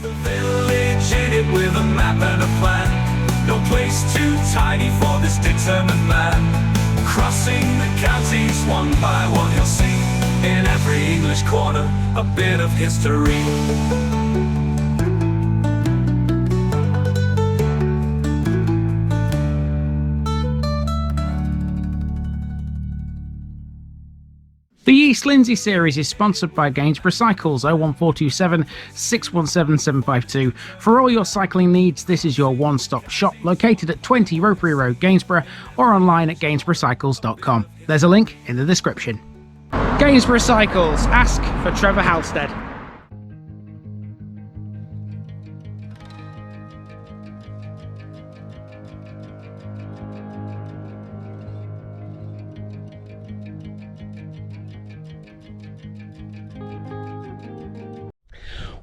The village in it with a map and a plan. No place too tiny for this determined man. Crossing the counties one by one, you'll see in every English corner a bit of history. The East Lindsey series is sponsored by Gainsborough Cycles 01427 617 752. For all your cycling needs, this is your one-stop shop located at 20 Ropery Road, Gainsborough, or online at gainsboroughcycles.com. There's a link in the description. Gainsborough Cycles, ask for Trevor Halstead.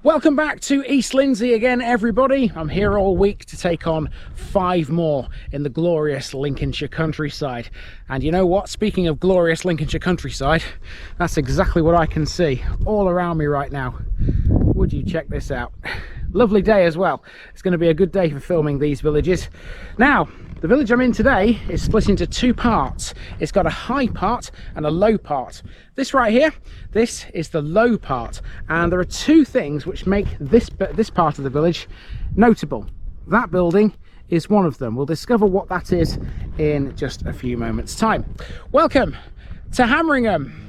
Welcome back to East Lindsey again, everybody. I'm here all week to take on 5 more in the glorious Lincolnshire countryside. And you know what? Speaking of glorious Lincolnshire countryside, that's exactly what I can see all around me right now. Would you check this out? Lovely day as well. It's going to be a good day for filming these villages. Now, the village I'm in today is split into 2 parts. It's got a high part and a low part. This right here, this is the low part, and there are 2 things which make this part of the village notable. That building is one of them. We'll discover what that is in just a few moments' time. Welcome to Hameringham.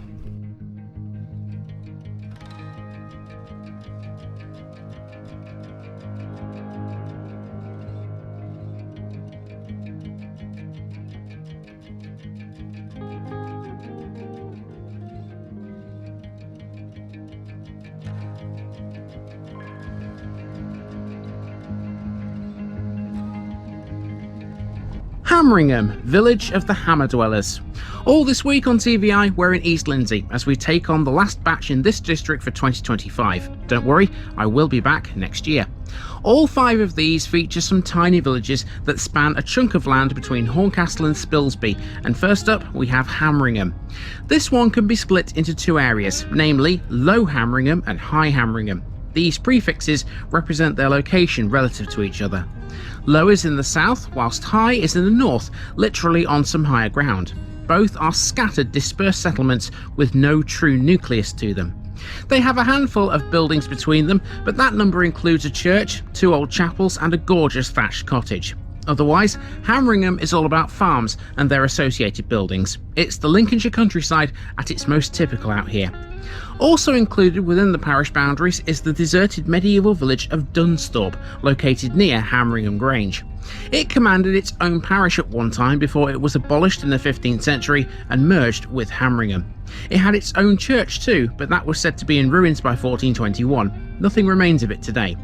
Hameringham, village of the Hammer Dwellers. All this week on TVI, we're in East Lindsey as we take on the last batch in this district for 2025. Don't worry, I will be back next year. All 5 of these feature some tiny villages that span a chunk of land between Horncastle and Spilsby, and first up we have Hameringham. This one can be split into 2 areas, namely Low Hameringham and High Hameringham. These prefixes represent their location relative to each other. Low is in the south, whilst High is in the north, literally on some higher ground. Both are scattered, dispersed settlements with no true nucleus to them. They have a handful of buildings between them, but that number includes a church, 2 old chapels and a gorgeous thatched cottage. Otherwise, Hameringham is all about farms and their associated buildings. It's the Lincolnshire countryside at its most typical out here. Also included within the parish boundaries is the deserted medieval village of Dunsthorpe, located near Hameringham Grange. It commanded its own parish at one time before it was abolished in the 15th century and merged with Hameringham. It had its own church too, but that was said to be in ruins by 1421. Nothing remains of it today.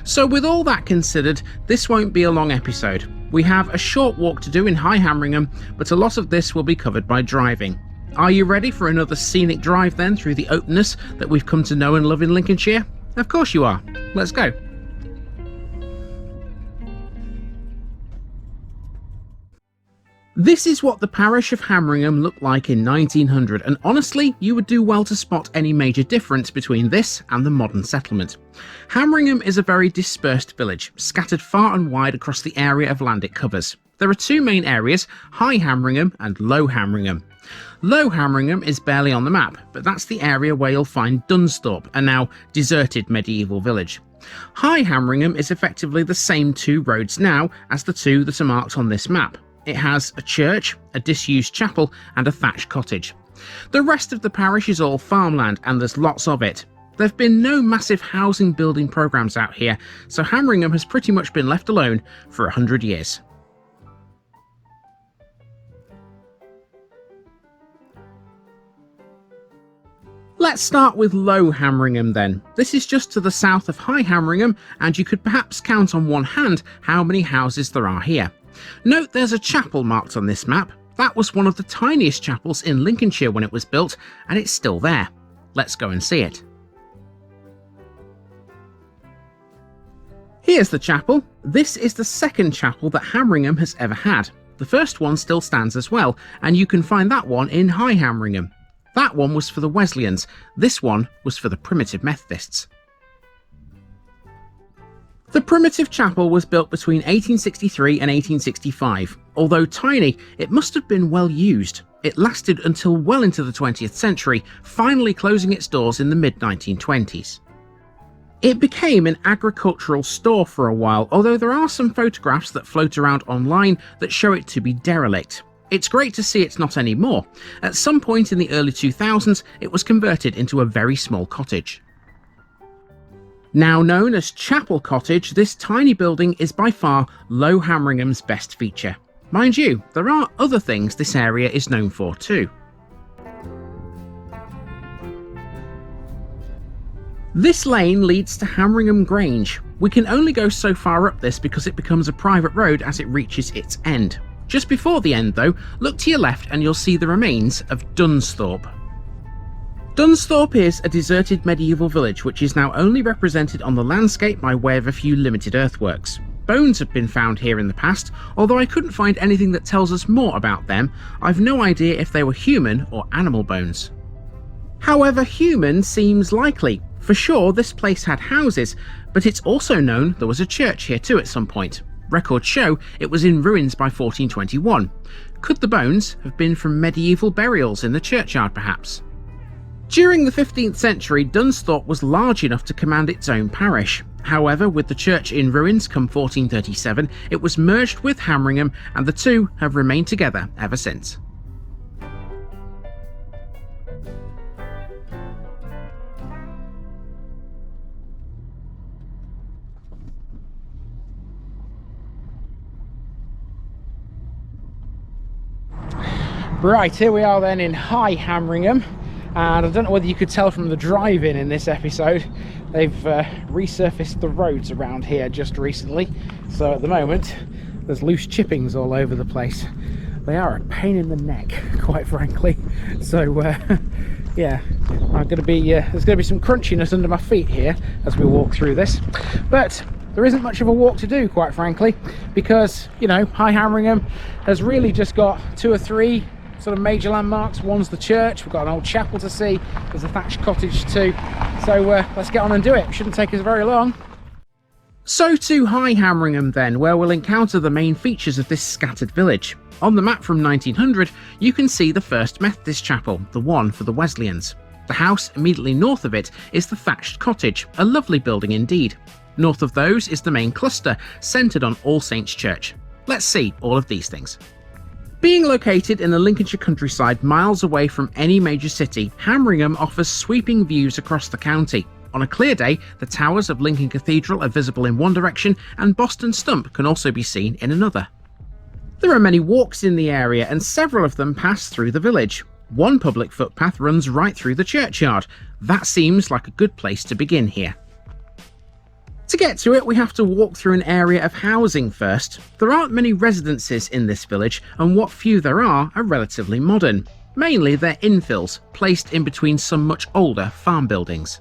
So with all that considered, this won't be a long episode. We have a short walk to do in High Hameringham, but a lot of this will be covered by driving. Are you ready for another scenic drive then through the openness that we've come to know and love in Lincolnshire? Of course you are. Let's go. This is what the parish of Hameringham looked like in 1900, and honestly, you would do well to spot any major difference between this and the modern settlement. Hameringham is a very dispersed village, scattered far and wide across the area of land it covers. There are 2 main areas, High Hameringham and Low Hameringham. Low Hameringham is barely on the map, but that's the area where you'll find Dunsthorpe, a now deserted medieval village. High Hameringham is effectively the same 2 roads now as the 2 that are marked on this map. It has a church, a disused chapel and a thatched cottage. The rest of the parish is all farmland and there's lots of it. There have been no massive housing building programmes out here, so Hameringham has pretty much been left alone for 100 years. Let's start with Low Hameringham then. This is just to the south of High Hameringham, and you could perhaps count on one hand how many houses there are here. Note there's a chapel marked on this map. That was one of the tiniest chapels in Lincolnshire when it was built, and it's still there. Let's go and see it. Here's the chapel. This is the second chapel that Hameringham has ever had. The first one still stands as well, and you can find that one in High Hameringham. That one was for the Wesleyans, this one was for the Primitive Methodists. The primitive chapel was built between 1863 and 1865. Although tiny, it must have been well used. It lasted until well into the 20th century, finally closing its doors in the mid-1920s. It became an agricultural store for a while, although there are some photographs that float around online that show it to be derelict. It's great to see it's not anymore. At some point in the early 2000s, it was converted into a very small cottage. Now known as Chapel Cottage, this tiny building is by far Low Hameringham's best feature. Mind you, there are other things this area is known for too. This lane leads to Hameringham Grange. We can only go so far up this because it becomes a private road as it reaches its end. Just before the end though, look to your left and you'll see the remains of Dunsthorpe. Dunsthorpe is a deserted medieval village which is now only represented on the landscape by way of a few limited earthworks. Bones have been found here in the past, although I couldn't find anything that tells us more about them. I've no idea if they were human or animal bones. However, human seems likely. For sure, this place had houses, but it's also known there was a church here too at some point. Records show it was in ruins by 1421. Could the bones have been from medieval burials in the churchyard perhaps? During the 15th century, Dunsthorpe was large enough to command its own parish. However, with the church in ruins come 1437, it was merged with Hameringham and the two have remained together ever since. Right, here we are then in High Hameringham, and I don't know whether you could tell from the drive-in in this episode, they've resurfaced the roads around here just recently, so at the moment there's loose chippings all over the place. They are a pain in the neck, quite frankly, so yeah, there's going to be some crunchiness under my feet here as we walk through this, but there isn't much of a walk to do, quite frankly, because, you know, High Hameringham has really just got 2 or 3 sort of major landmarks. One's the church, we've got an old chapel to see, there's a thatched cottage too, so let's get on and do it. It shouldn't take us very long. So to High Hameringham then, where we'll encounter the main features of this scattered village. On the map from 1900, you can see the first Methodist chapel, the one for the Wesleyans. The house immediately north of it is the thatched cottage, a lovely building indeed. North of those is the main cluster, centred on All Saints Church. Let's see all of these things. Being located in the Lincolnshire countryside miles away from any major city, Hameringham offers sweeping views across the county. On a clear day, the towers of Lincoln Cathedral are visible in one direction and Boston Stump can also be seen in another. There are many walks in the area and several of them pass through the village. One public footpath runs right through the churchyard. That seems like a good place to begin here. To get to it, we have to walk through an area of housing first. There aren't many residences in this village, and what few there are relatively modern. Mainly they're infills, placed in between some much older farm buildings.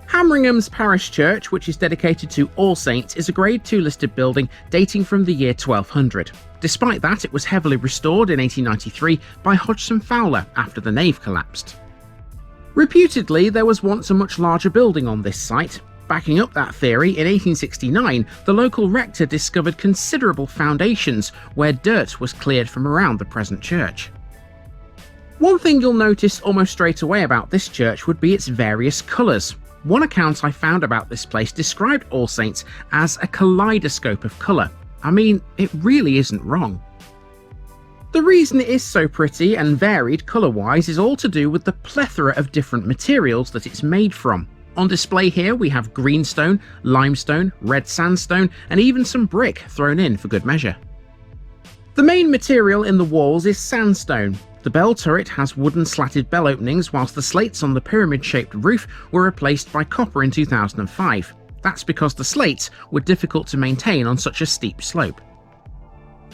Hameringham's parish church, which is dedicated to All Saints, is a Grade 2 listed building dating from the year 1200. Despite that, it was heavily restored in 1893 by Hodgson Fowler after the nave collapsed. Reputedly, there was once a much larger building on this site. Backing up that theory, in 1869, the local rector discovered considerable foundations where dirt was cleared from around the present church. One thing you'll notice almost straight away about this church would be its various colours. One account I found about this place described All Saints as a kaleidoscope of colour. I mean, it really isn't wrong. The reason it is so pretty and varied colour-wise is all to do with the plethora of different materials that it's made from. On display here we have greenstone, limestone, red sandstone and even some brick thrown in for good measure. The main material in the walls is sandstone. The bell turret has wooden slatted bell openings, whilst the slates on the pyramid-shaped roof were replaced by copper in 2005. That's because the slates were difficult to maintain on such a steep slope.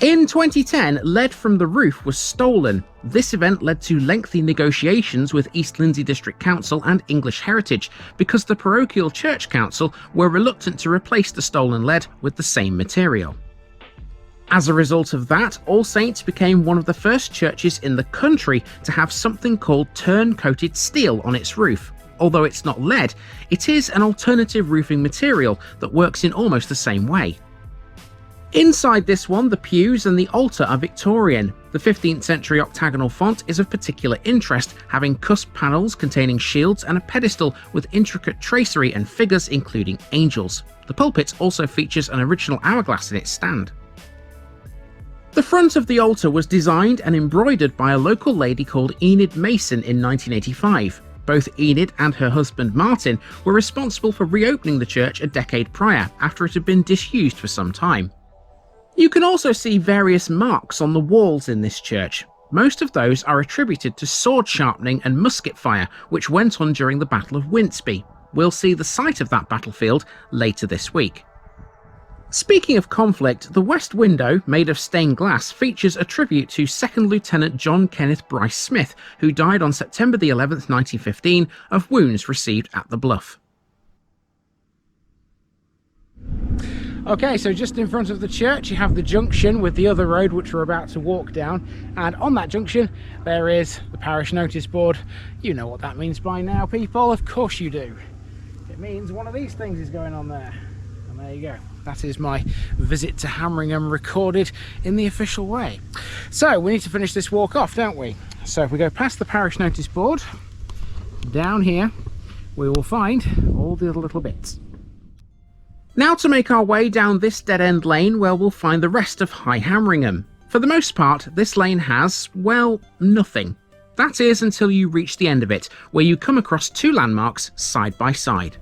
In 2010, lead from the roof was stolen. This event led to lengthy negotiations with East Lindsey District Council and English Heritage because the parochial church council were reluctant to replace the stolen lead with the same material. As a result of that, All Saints became one of the first churches in the country to have something called turn-coated steel on its roof. Although it's not lead, it is an alternative roofing material that works in almost the same way. Inside this one, the pews and the altar are Victorian. The 15th century octagonal font is of particular interest, having cusp panels containing shields and a pedestal with intricate tracery and figures including angels. The pulpit also features an original hourglass in its stand. The front of the altar was designed and embroidered by a local lady called Enid Mason in 1985. Both Enid and her husband Martin were responsible for reopening the church a decade prior, after it had been disused for some time. You can also see various marks on the walls in this church. Most of those are attributed to sword sharpening and musket fire, which went on during the Battle of Winceby. We'll see the site of that battlefield later this week. Speaking of conflict, the west window, made of stained glass, features a tribute to 2nd Lieutenant John Kenneth Bryce Smith, who died on September the 11th, 1915, of wounds received at the Bluff. Okay, so just in front of the church you have the junction with the other road which we're about to walk down, and on that junction there is the parish notice board. You know what that means by now, people, of course you do. It means one of these things is going on there, and there you go. That is my visit to Hameringham recorded in the official way. So we need to finish this walk off, don't we? So if we go past the parish notice board, down here we will find all the other little bits. Now to make our way down this dead-end lane where we'll find the rest of High Hameringham. For the most part, this lane has, well, nothing. That is until you reach the end of it, where you come across two landmarks side by side.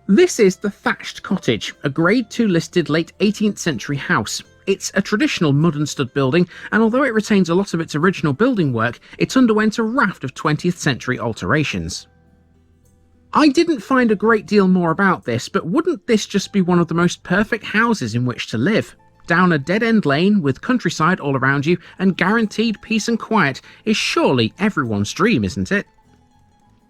This is the Thatched Cottage, a Grade 2 listed late 18th century house. It's a traditional mud and stud building, and although it retains a lot of its original building work, it underwent a raft of 20th century alterations. I didn't find a great deal more about this, but wouldn't this just be one of the most perfect houses in which to live? Down a dead-end lane with countryside all around you and guaranteed peace and quiet is surely everyone's dream, isn't it?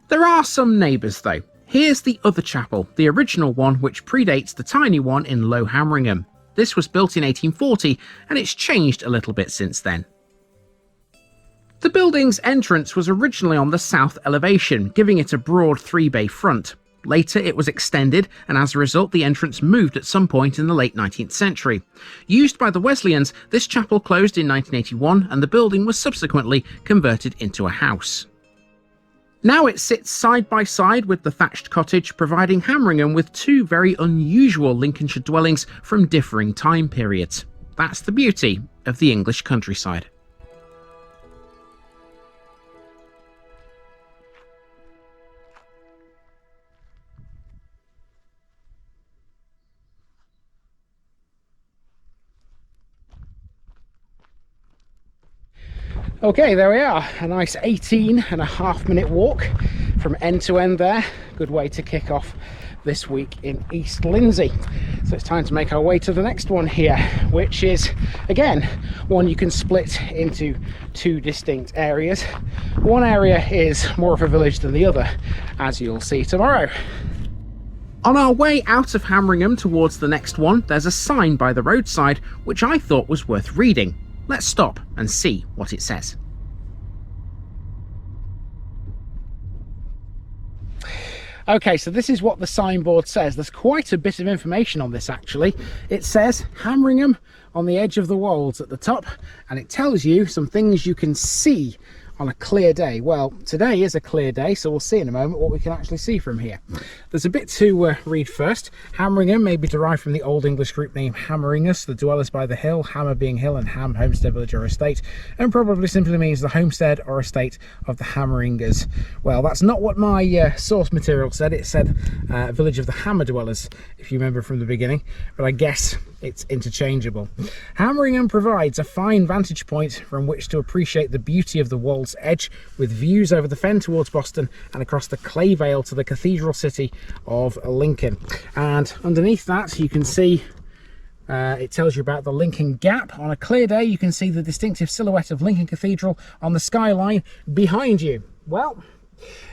There are some neighbours though. Here's the other chapel, the original one which predates the tiny one in Low Hameringham. This was built in 1840 and it's changed a little bit since then. The building's entrance was originally on the south elevation, giving it a broad 3-bay front. Later it was extended, and as a result the entrance moved at some point in the late 19th century. Used by the Wesleyans, this chapel closed in 1981 and the building was subsequently converted into a house. Now it sits side by side with the thatched cottage, providing Hameringham with two very unusual Lincolnshire dwellings from differing time periods. That's the beauty of the English countryside. Okay, there we are, a nice 18.5-minute walk from end to end there. Good way to kick off this week in East Lindsey. So it's time to make our way to the next one here, which is, again, one you can split into two distinct areas. One area is more of a village than the other, as you'll see tomorrow. On our way out of Hameringham towards the next one, there's a sign by the roadside which I thought was worth reading. Let's stop and see what it says. Okay, so this is what the signboard says. There's quite a bit of information on this actually. It says Hameringham on the edge of the wolds at the top, and it tells you some things you can see on a clear day? Well, today is a clear day, so we'll see in a moment what we can actually see from here. There's a bit to read first. Hameringham may be derived from the Old English group name Hameringus, the dwellers by the hill, Hammer being hill and Ham homestead, village or estate, and probably simply means the homestead or estate of the Hameringers. Well, that's not what my source material said. It said village of the Hammer dwellers, if you remember from the beginning, but I guess it's interchangeable. Hameringham provides a fine vantage point from which to appreciate the beauty of the Wold's Edge, with views over the fen towards Boston and across the Clay Vale to the cathedral city of Lincoln. And underneath that you can see it tells you about the Lincoln Gap. On a clear day you can see the distinctive silhouette of Lincoln Cathedral on the skyline behind you. Well,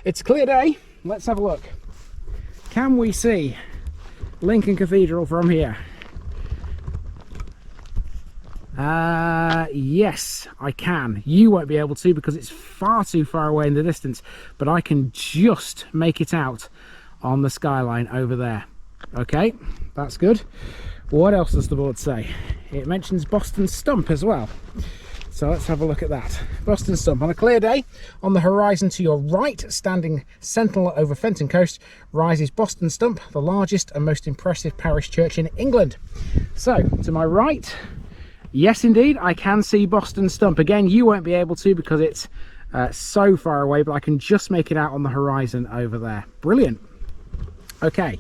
it's a clear day. Let's have a look. Can we see Lincoln Cathedral from here? Yes, I can. You won't be able to because it's far too far away in the distance, but I can just make it out on the skyline over there. Okay, that's good. What else does the board say? It mentions Boston Stump as well. So let's have a look at that. Boston Stump. On a clear day, on the horizon to your right, standing sentinel over Fenton Coast, rises Boston Stump, the largest and most impressive parish church in England. So, to my right, yes indeed, I can see Boston Stump. Again, you won't be able to because it's so far away, but I can just make it out on the horizon over there. Brilliant. Okay.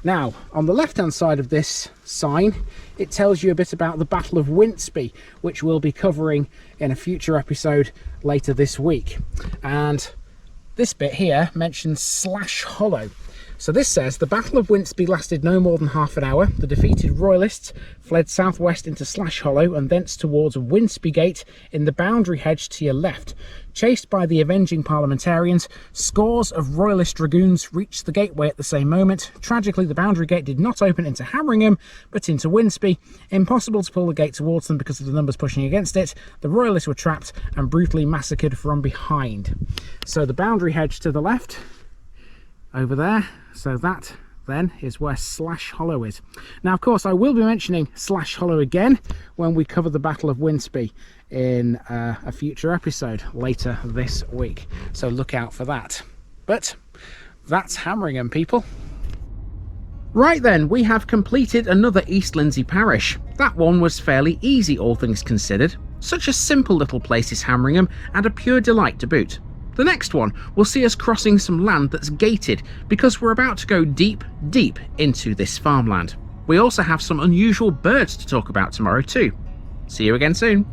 Now, on the left-hand side of this sign, it tells you a bit about the Battle of Winceby, which we'll be covering in a future episode later this week. And this bit here mentions Slash Hollow. So this says, the Battle of Winceby lasted no more than half an hour. The defeated royalists fled southwest into Slash Hollow and thence towards Winceby Gate in the boundary hedge to your left. Chased by the avenging parliamentarians, scores of royalist dragoons reached the gateway at the same moment. Tragically, the boundary gate did not open into Hameringham, but into Winceby. Impossible to pull the gate towards them because of the numbers pushing against it. The royalists were trapped and brutally massacred from behind. So the boundary hedge to the left, over there, so that then is where Slash Hollow is. Now, of course, I will be mentioning Slash Hollow again when we cover the Battle of Winceby in a future episode later this week, so look out for that. But that's Hameringham, people. Right then, we have completed another East Lindsey parish. That one was fairly easy, all things considered. Such a simple little place is Hameringham, and a pure delight to boot. The next one will see us crossing some land that's gated because we're about to go deep, deep into this farmland. We also have some unusual birds to talk about tomorrow too. See you again soon.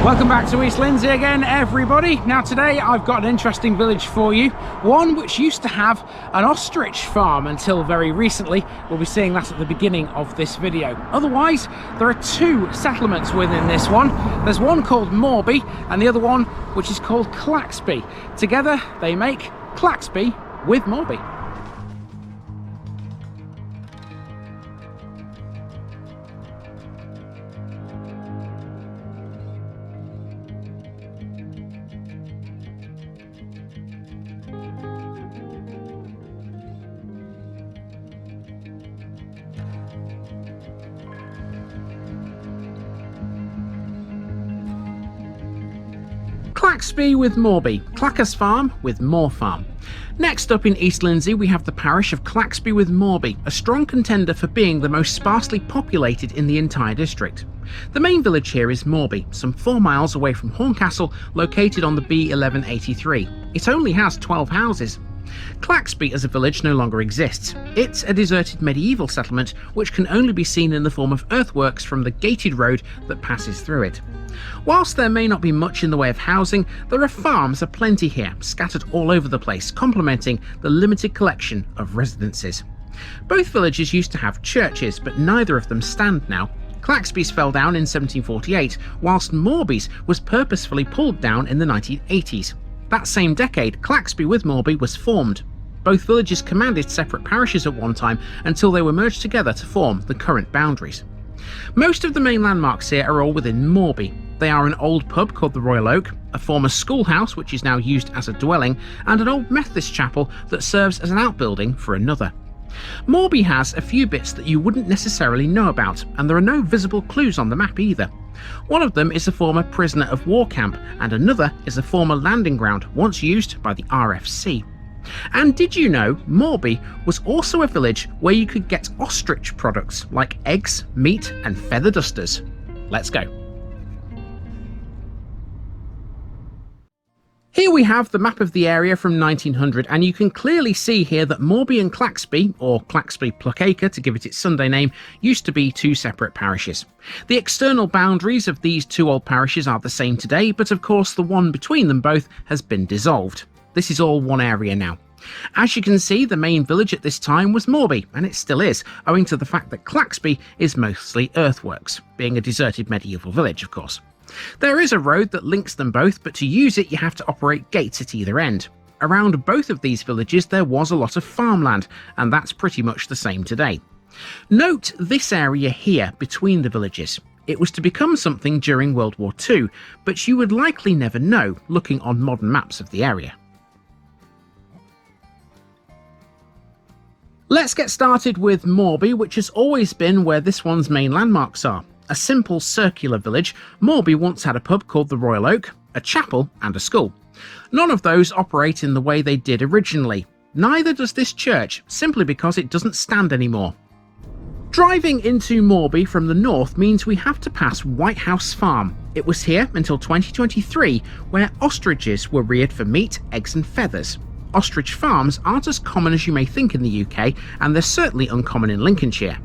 Welcome back to East Lindsey again, everybody. Now today I've got an interesting village for you, one which used to have an ostrich farm until very recently. We'll be seeing that at the beginning of this video. Otherwise, there are two settlements within this one. There's one called Moorby and the other one which is called Claxby. Together they make Claxby with Moorby. Claxby with Moorby, Clacker's farm with Moor farm. Next up in East Lindsey we have the parish of Claxby with Moorby, a strong contender for being the most sparsely populated in the entire district. The main village here is Moorby, some 4 miles away from Horncastle, located on the B1183. It only has 12 houses. Claxby as a village no longer exists. It's a deserted medieval settlement which can only be seen in the form of earthworks from the gated road that passes through it. Whilst there may not be much in the way of housing, there are farms aplenty here, scattered all over the place, complementing the limited collection of residences. Both villages used to have churches, but neither of them stand now. Claxby's fell down in 1748, whilst Moorby's was purposefully pulled down in the 1980s. That same decade, ClaxbywithMoorby was formed. Both villages commanded separate parishes at one time until they were merged together to form the current boundaries. Most of the main landmarks here are all within Moorby. They are an old pub called the Royal Oak, a former schoolhouse which is now used as a dwelling, and an old Methodist chapel that serves as an outbuilding for another. Moorby has a few bits that you wouldn't necessarily know about, and there are no visible clues on the map either. One of them is a former prisoner of war camp, and another is a former landing ground once used by the RFC. And did you know Moorby was also a village where you could get ostrich products like eggs, meat and feather dusters? Let's go. Here we have the map of the area from 1900, and you can clearly see here that Moorby and Claxby, or Claxby-Pluckacre to give it its Sunday name, used to be two separate parishes. The external boundaries of these two old parishes are the same today, but of course the one between them both has been dissolved. This is all one area now. As you can see, the main village at this time was Moorby, and it still is, owing to the fact that Claxby is mostly earthworks, being a deserted medieval village of course. There is a road that links them both, but to use it you have to operate gates at either end. Around both of these villages there was a lot of farmland, and that's pretty much the same today. Note this area here between the villages. It was to become something during World War II, but you would likely never know looking on modern maps of the area. Let's get started with Moorby, which has always been where this one's main landmarks are. A simple circular village, Moorby once had a pub called the Royal Oak, a chapel and a school. None of those operate in the way they did originally. Neither does this church, simply because it doesn't stand anymore. Driving into Moorby from the north means we have to pass White House Farm. It was here until 2023, where ostriches were reared for meat, eggs and feathers. Ostrich farms aren't as common as you may think in the UK, and they're certainly uncommon in Lincolnshire.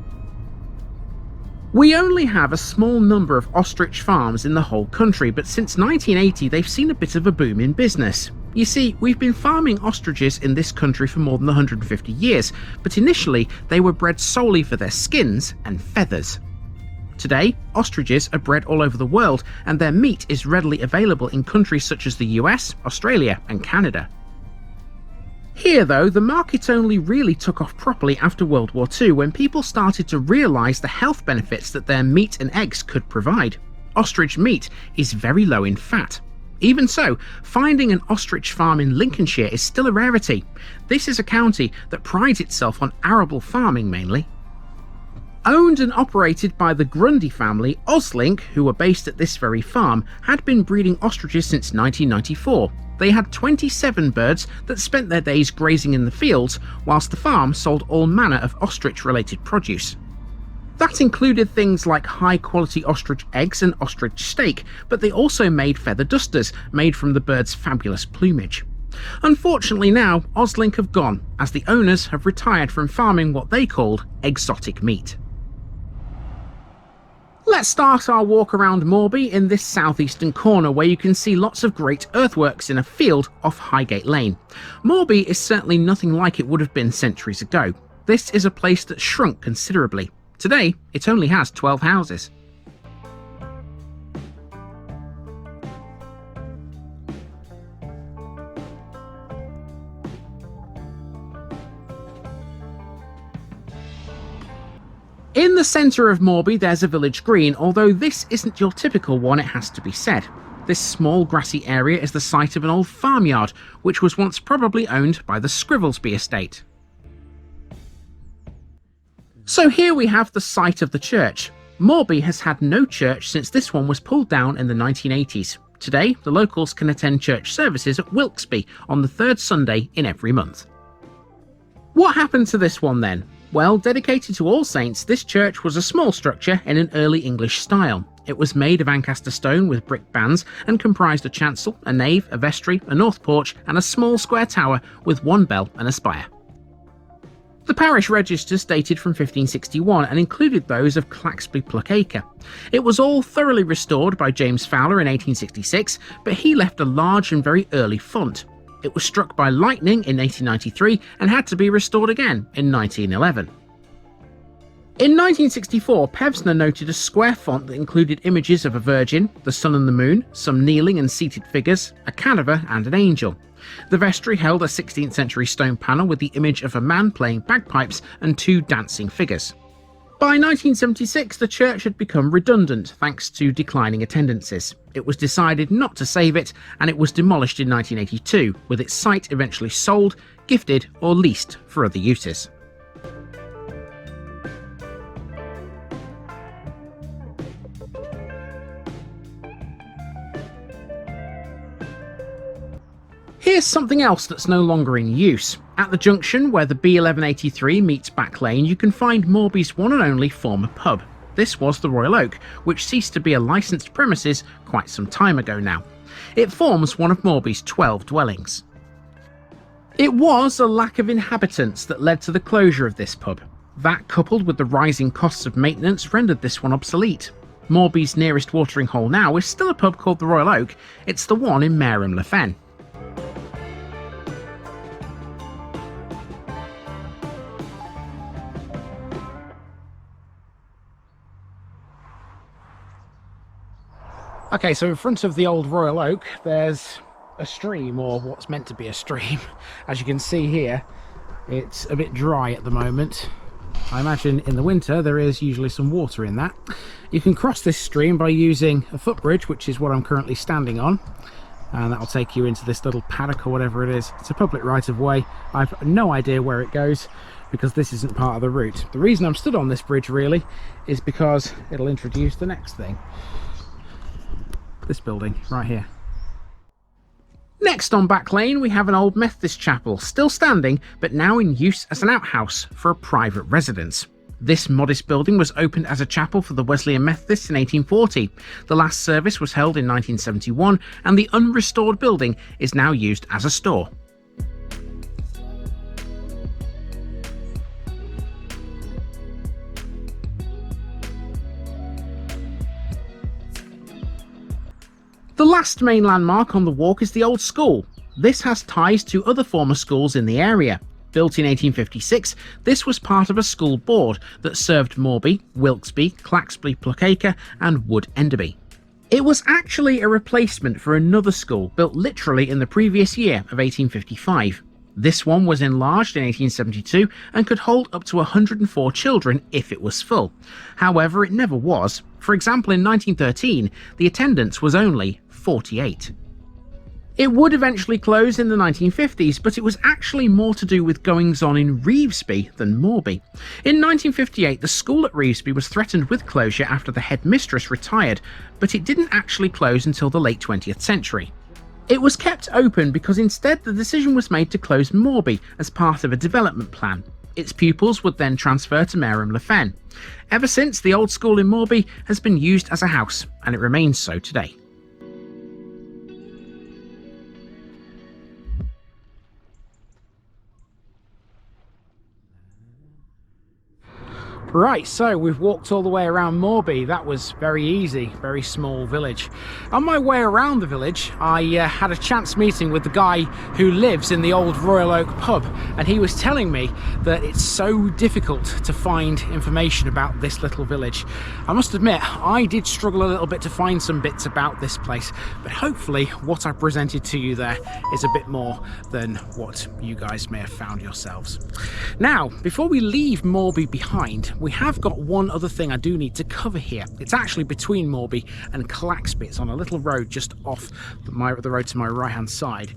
We only have a small number of ostrich farms in the whole country, but since 1980 they've seen a bit of a boom in business. You see, we've been farming ostriches in this country for more than 150 years, but initially they were bred solely for their skins and feathers. Today, ostriches are bred all over the world, and their meat is readily available in countries such as the US, Australia and Canada. Here though, the market only really took off properly after World War II, when people started to realise the health benefits that their meat and eggs could provide. Ostrich meat is very low in fat. Even so, finding an ostrich farm in Lincolnshire is still a rarity. This is a county that prides itself on arable farming mainly. Owned and operated by the Grundy family, Oslink, who were based at this very farm, had been breeding ostriches since 1994. They had 27 birds that spent their days grazing in the fields, whilst the farm sold all manner of ostrich-related produce. That included things like high-quality ostrich eggs and ostrich steak, but they also made feather dusters made from the bird's fabulous plumage. Unfortunately now, Oslink have gone, as the owners have retired from farming what they called exotic meat. Let's start our walk around Moorby in this southeastern corner, where you can see lots of great earthworks in a field off Highgate Lane. Moorby is certainly nothing like it would have been centuries ago. This is a place that's shrunk considerably. Today, it only has 12 houses. In the centre of Moorby there's a village green, although this isn't your typical one, it has to be said. This small grassy area is the site of an old farmyard, which was once probably owned by the Scrivelsby estate. So here we have the site of the church. Moorby has had no church since this one was pulled down in the 1980s. Today, the locals can attend church services at Wilkesby on the third Sunday in every month. What happened to this one then? Well, dedicated to All Saints, this church was a small structure in an early English style. It was made of Ancaster stone with brick bands and comprised a chancel, a nave, a vestry, a north porch and a small square tower with one bell and a spire. The parish registers dated from 1561 and included those of Claxby-Plucacre. It was all thoroughly restored by James Fowler in 1866, but he left a large and very early font. It was struck by lightning in 1893 and had to be restored again in 1911. In 1964, Pevsner noted a square font that included images of a virgin, the sun and the moon, some kneeling and seated figures, a cadaver and an angel. The vestry held a 16th century stone panel with the image of a man playing bagpipes and two dancing figures. By 1976, the church had become redundant thanks to declining attendances. It was decided not to save it, and it was demolished in 1982, with its site eventually sold, gifted or leased for other uses. Here's something else that's no longer in use. At the junction where the B1183 meets Back Lane, you can find Moorby's one and only former pub. This was the Royal Oak, which ceased to be a licensed premises quite some time ago now. It forms one of Moorby's 12 dwellings. It was a lack of inhabitants that led to the closure of this pub. That, coupled with the rising costs of maintenance, rendered this one obsolete. Moorby's nearest watering hole now is still a pub called the Royal Oak. It's the one in Hameringham-Claxby. Okay, so in front of the old Royal Oak, there's a stream, or what's meant to be a stream. As you can see here, it's a bit dry at the moment. I imagine in the winter there is usually some water in that. You can cross this stream by using a footbridge, which is what I'm currently standing on, and that'll take you into this little paddock or whatever it is. It's a public right-of-way. I've no idea where it goes because this isn't part of the route. The reason I'm stood on this bridge really is because it'll introduce the next thing. This building right here. Next on Back Lane we have an old Methodist chapel, still standing but now in use as an outhouse for a private residence. This modest building was opened as a chapel for the Wesleyan Methodists in 1840. The last service was held in 1971 and the unrestored building is now used as a store. The last main landmark on the walk is the old school. This has ties to other former schools in the area. Built in 1856, this was part of a school board that served Moorby, Wilkesby, Claxby-Plucacre and Wood Enderby. It was actually a replacement for another school built literally in the previous year of 1855. This one was enlarged in 1872 and could hold up to 104 children if it was full. However, it never was. For example, in 1913, the attendance was only 48. It would eventually close in the 1950s, but it was actually more to do with goings-on in Revesby than Moorby. In 1958, the school at Revesby was threatened with closure after the headmistress retired, but it didn't actually close until the late 20th century. It was kept open because instead the decision was made to close Moorby as part of a development plan. Its pupils would then transfer to Hameringham-Claxby. Ever since, the old school in Moorby has been used as a house, and it remains so today. Right, so we've walked all the way around Moorby. That was very easy, very small village. On my way around the village, I had a chance meeting with the guy who lives in the old Royal Oak pub, and he was telling me that it's so difficult to find information about this little village. I must admit, I did struggle a little bit to find some bits about this place, but hopefully what I presented to you there is a bit more than what you guys may have found yourselves. Now, before we leave Moorby behind, we have got one other thing I do need to cover here. It's actually between Moorby and Claxby. It's on a little road just off the road to my right hand side.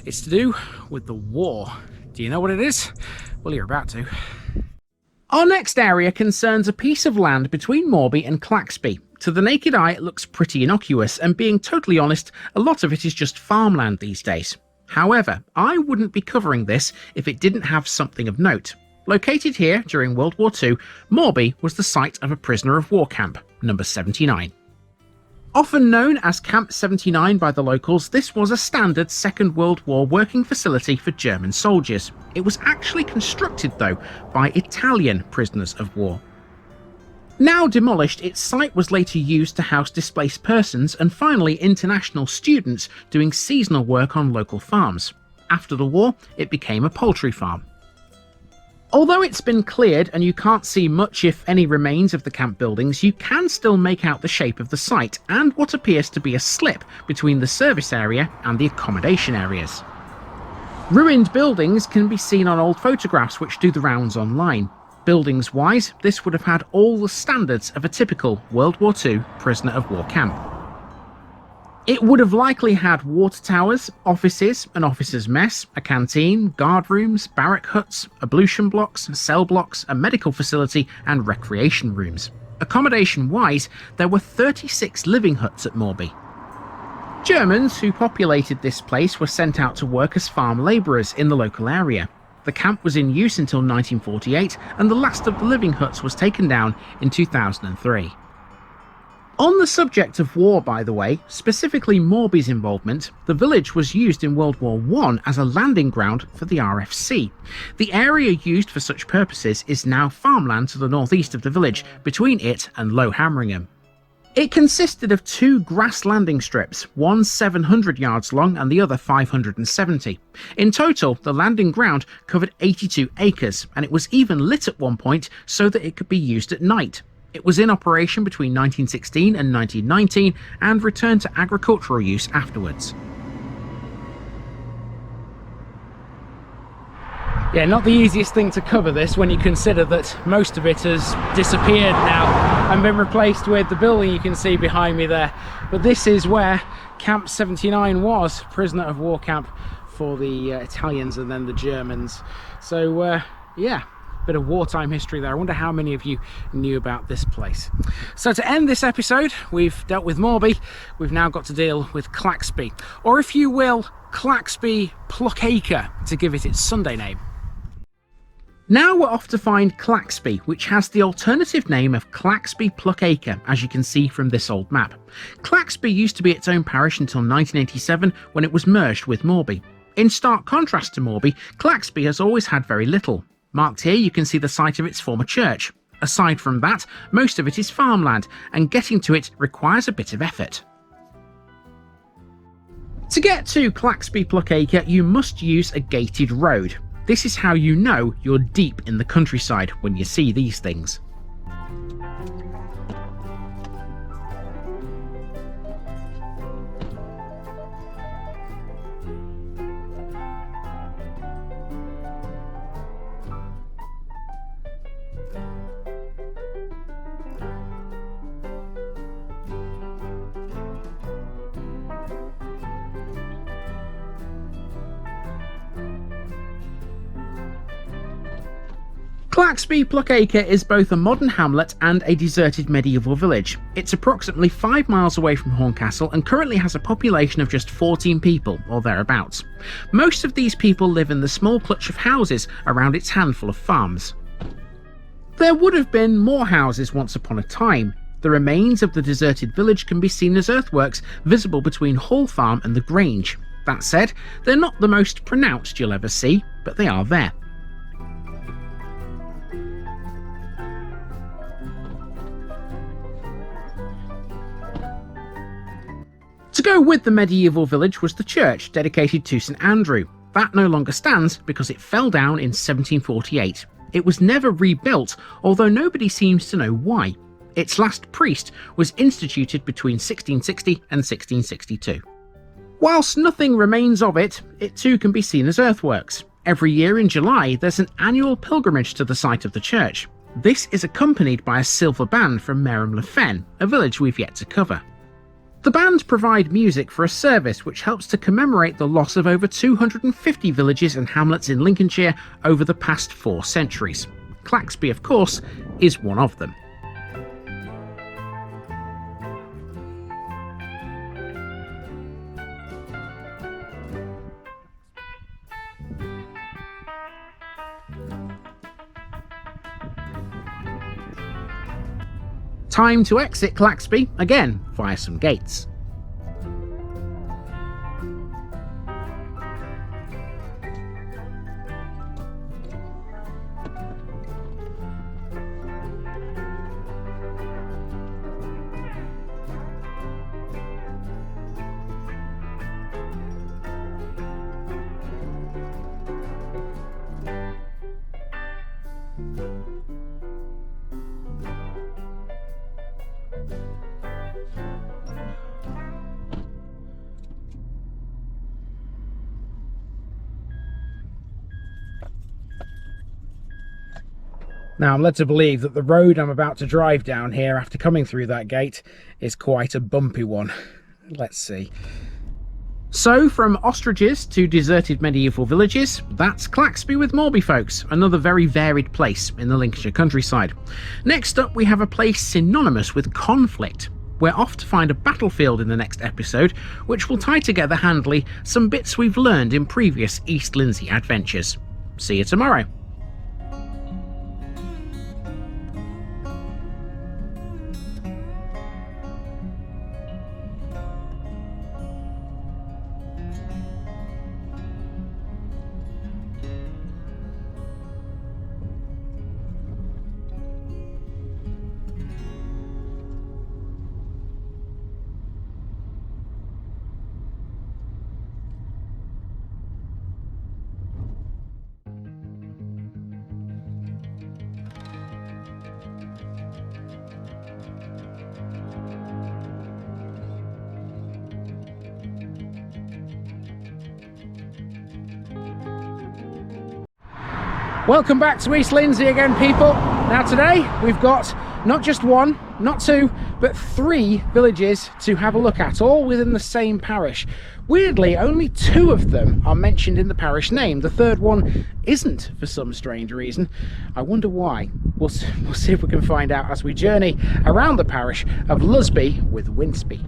It's to do with the war. Do you know what it is? Well, you're about to. Our next area concerns a piece of land between Moorby and Claxby. To the naked eye it looks pretty innocuous, and being totally honest, a lot of it is just farmland these days. However, I wouldn't be covering this if it didn't have something of note. Located here during World War II, Moorby was the site of a prisoner of war camp, number 79. Often known as Camp 79 by the locals, this was a standard Second World War working facility for German soldiers. It was actually constructed, though, by Italian prisoners of war. Now demolished, its site was later used to house displaced persons and finally international students doing seasonal work on local farms. After the war, it became a poultry farm. Although it's been cleared and you can't see much if any remains of the camp buildings, you can still make out the shape of the site and what appears to be a slip between the service area and the accommodation areas. Ruined buildings can be seen on old photographs which do the rounds online. Buildings-wise, this would have had all the standards of a typical World War II prisoner of war camp. It would have likely had water towers, offices, an officer's mess, a canteen, guard rooms, barrack huts, ablution blocks, cell blocks, a medical facility and recreation rooms. Accommodation-wise, there were 36 living huts at Moorby. Germans who populated this place were sent out to work as farm labourers in the local area. The camp was in use until 1948 and the last of the living huts was taken down in 2003. On the subject of war, by the way, specifically Moorby's involvement, the village was used in World War I as a landing ground for the RFC. The area used for such purposes is now farmland to the northeast of the village, between it and Low Hameringham. It consisted of 2 grass landing strips, one 700 yards long and the other 570. In total, the landing ground covered 82 acres, and it was even lit at one point so that it could be used at night. It was in operation between 1916 and 1919 and returned to agricultural use afterwards. Yeah, not the easiest thing to cover this when you consider that most of it has disappeared now and been replaced with the building you can see behind me there. But this is where Camp 79 was, prisoner of war camp for the Italians and then the Germans. So yeah, bit of wartime history there. I wonder how many of you knew about this place. So to end this episode, we've dealt with Moorby, we've now got to deal with Claxby, or if you will, Claxby-Pluckacre, to give it its Sunday name. Now we're off to find Claxby, which has the alternative name of Claxby-Pluckacre, as you can see from this old map. Claxby used to be its own parish until 1987, when it was merged with Moorby. In stark contrast to Moorby, Claxby has always had very little. Marked here you can see the site of its former church. Aside from that, most of it is farmland, and getting to it requires a bit of effort. To get to Claxby-Pluckacre, you must use a gated road. This is how you know you're deep in the countryside when you see these things. Claxby-Pluckacre is both a modern hamlet and a deserted medieval village. It's approximately 5 miles away from Horncastle and currently has a population of just 14 people, or thereabouts. Most of these people live in the small clutch of houses around its handful of farms. There would have been more houses once upon a time. The remains of the deserted village can be seen as earthworks visible between Hall Farm and the Grange. That said, they're not the most pronounced you'll ever see, but they are there. To go with the medieval village was the church dedicated to St Andrew. That no longer stands because it fell down in 1748. It was never rebuilt, although nobody seems to know why. Its last priest was instituted between 1660 and 1662. Whilst nothing remains of it, it too can be seen as earthworks. Every year in July there's an annual pilgrimage to the site of the church. This is accompanied by a silver band from Hameringham-Claxby, a village we've yet to cover. The band provide music for a service which helps to commemorate the loss of over 250 villages and hamlets in Lincolnshire over the past 4 centuries. Claxby, of course, is one of them. Time to exit Claxby, again via some gates. Now, I'm led to believe that the road I'm about to drive down here after coming through that gate is quite a bumpy one. Let's see. So, from ostriches to deserted medieval villages, that's ClaxbywithMoorby, folks, another very varied place in the Lincolnshire countryside. Next up, we have a place synonymous with conflict. We're off to find a battlefield in the next episode, which will tie together handily some bits we've learned in previous East Lindsey adventures. See you tomorrow. Welcome back to East Lindsey again, people. Now today we've got not just one, not two, but three villages to have a look at, all within the same parish. Weirdly, only two of them are mentioned in the parish name. The third one isn't, for some strange reason. I wonder why. We'll see if we can find out as we journey around the parish of Lusby with Winceby.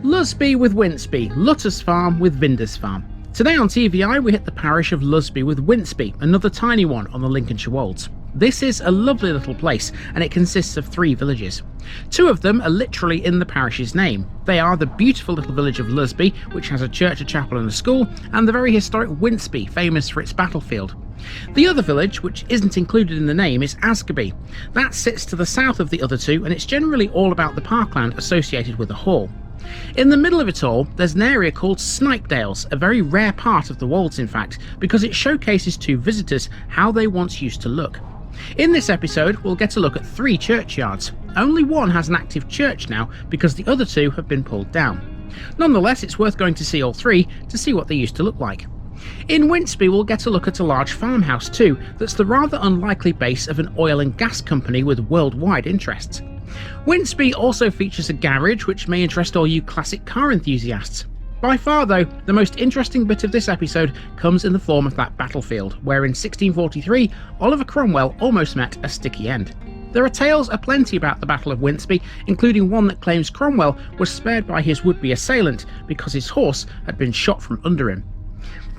Lusby with Winceby, Lutter's Farm with Vinder's Farm. Today on TVI we hit the parish of Lusby with Winceby, another tiny one on the Lincolnshire Wolds. This is a lovely little place and it consists of three villages. Two of them are literally in the parish's name. They are the beautiful little village of Lusby, which has a church, a chapel and a school, and the very historic Winceby, famous for its battlefield. The other village, which isn't included in the name, is Askerby. That sits to the south of the other two and it's generally all about the parkland associated with the hall. In the middle of it all, there's an area called Snipedales, a very rare part of the Wolds in fact, because it showcases to visitors how they once used to look. In this episode, we'll get a look at three churchyards. Only one has an active church now, because the other two have been pulled down. Nonetheless, it's worth going to see all three to see what they used to look like. In Winceby, we'll get a look at a large farmhouse too, that's the rather unlikely base of an oil and gas company with worldwide interests. Winceby also features a garage which may interest all you classic car enthusiasts. By far though, the most interesting bit of this episode comes in the form of that battlefield, where in 1643 Oliver Cromwell almost met a sticky end. There are tales aplenty about the Battle of Winceby, including one that claims Cromwell was spared by his would-be assailant because his horse had been shot from under him.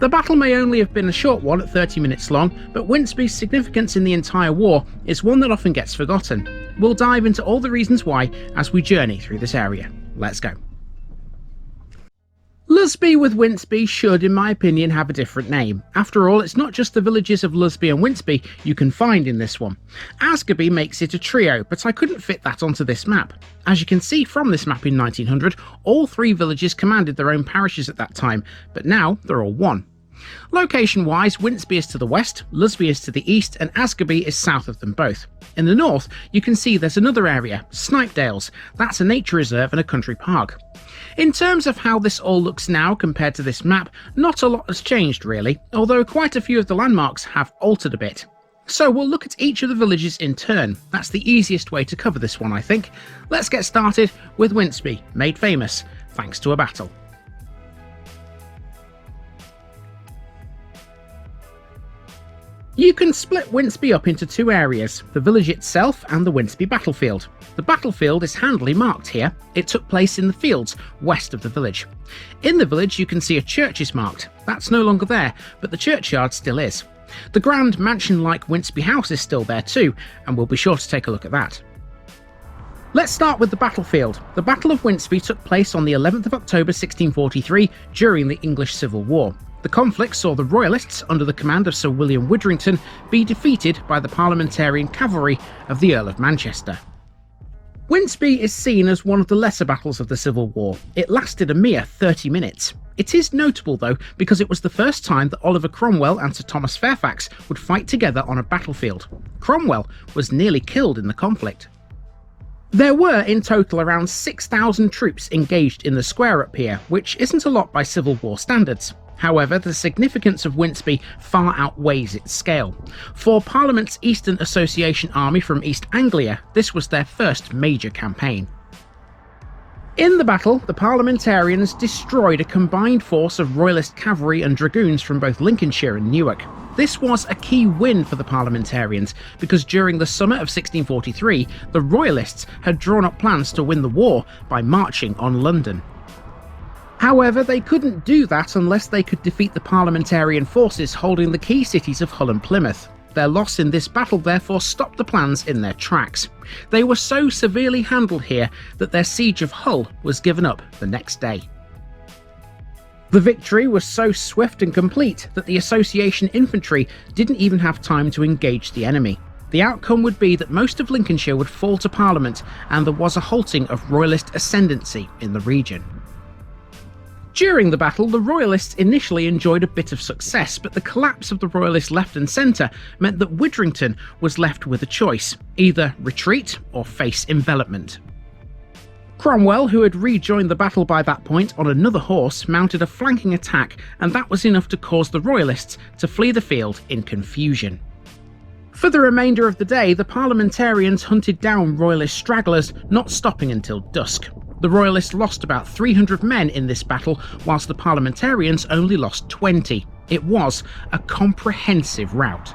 The battle may only have been a short one at 30 minutes long, but Winceby's significance in the entire war is one that often gets forgotten. We'll dive into all the reasons why as we journey through this area. Let's go. Lusby with Winceby should, in my opinion, have a different name. After all, it's not just the villages of Lusby and Winceby you can find in this one. Askerby makes it a trio, but I couldn't fit that onto this map. As you can see from this map in 1900, all three villages commanded their own parishes at that time, but now they're all one. Location-wise, Winceby is to the west, Lusby is to the east, and Askerby is south of them both. In the north, you can see there's another area, Snipedales. That's a nature reserve and a country park. In terms of how this all looks now compared to this map, not a lot has changed really, although quite a few of the landmarks have altered a bit. So we'll look at each of the villages in turn. That's the easiest way to cover this one, I think. Let's get started with Winceby, made famous thanks to a battle. You can split Winceby up into two areas, the village itself and the Winceby battlefield. The battlefield is handily marked here. It took place in the fields west of the village. In the village you can see a church is marked. That's no longer there, but the churchyard still is. The grand mansion-like Winceby house is still there too, and we'll be sure to take a look at that. Let's start with the battlefield. The Battle of Winceby took place on the 11th of October 1643 during the English Civil War. The conflict saw the Royalists, under the command of Sir William Widdrington, be defeated by the Parliamentarian cavalry of the Earl of Manchester. Winceby is seen as one of the lesser battles of the Civil War. It lasted a mere 30 minutes. It is notable though because it was the first time that Oliver Cromwell and Sir Thomas Fairfax would fight together on a battlefield. Cromwell was nearly killed in the conflict. There were in total around 6,000 troops engaged in the square up here, which isn't a lot by Civil War standards. However, the significance of Winceby far outweighs its scale. For Parliament's Eastern Association Army from East Anglia, this was their first major campaign. In the battle, the Parliamentarians destroyed a combined force of Royalist cavalry and dragoons from both Lincolnshire and Newark. This was a key win for the Parliamentarians because during the summer of 1643, the Royalists had drawn up plans to win the war by marching on London. However, they couldn't do that unless they could defeat the Parliamentarian forces holding the key cities of Hull and Plymouth. Their loss in this battle therefore stopped the plans in their tracks. They were so severely handled here that their siege of Hull was given up the next day. The victory was so swift and complete that the Association infantry didn't even have time to engage the enemy. The outcome would be that most of Lincolnshire would fall to Parliament, and there was a halting of Royalist ascendancy in the region. During the battle, the Royalists initially enjoyed a bit of success, but the collapse of the Royalist left and centre meant that Widdrington was left with a choice: either retreat or face envelopment. Cromwell, who had rejoined the battle by that point on another horse, mounted a flanking attack, and that was enough to cause the Royalists to flee the field in confusion. For the remainder of the day, the Parliamentarians hunted down Royalist stragglers, not stopping until dusk. The Royalists lost about 300 men in this battle, whilst the Parliamentarians only lost 20. It was a comprehensive rout.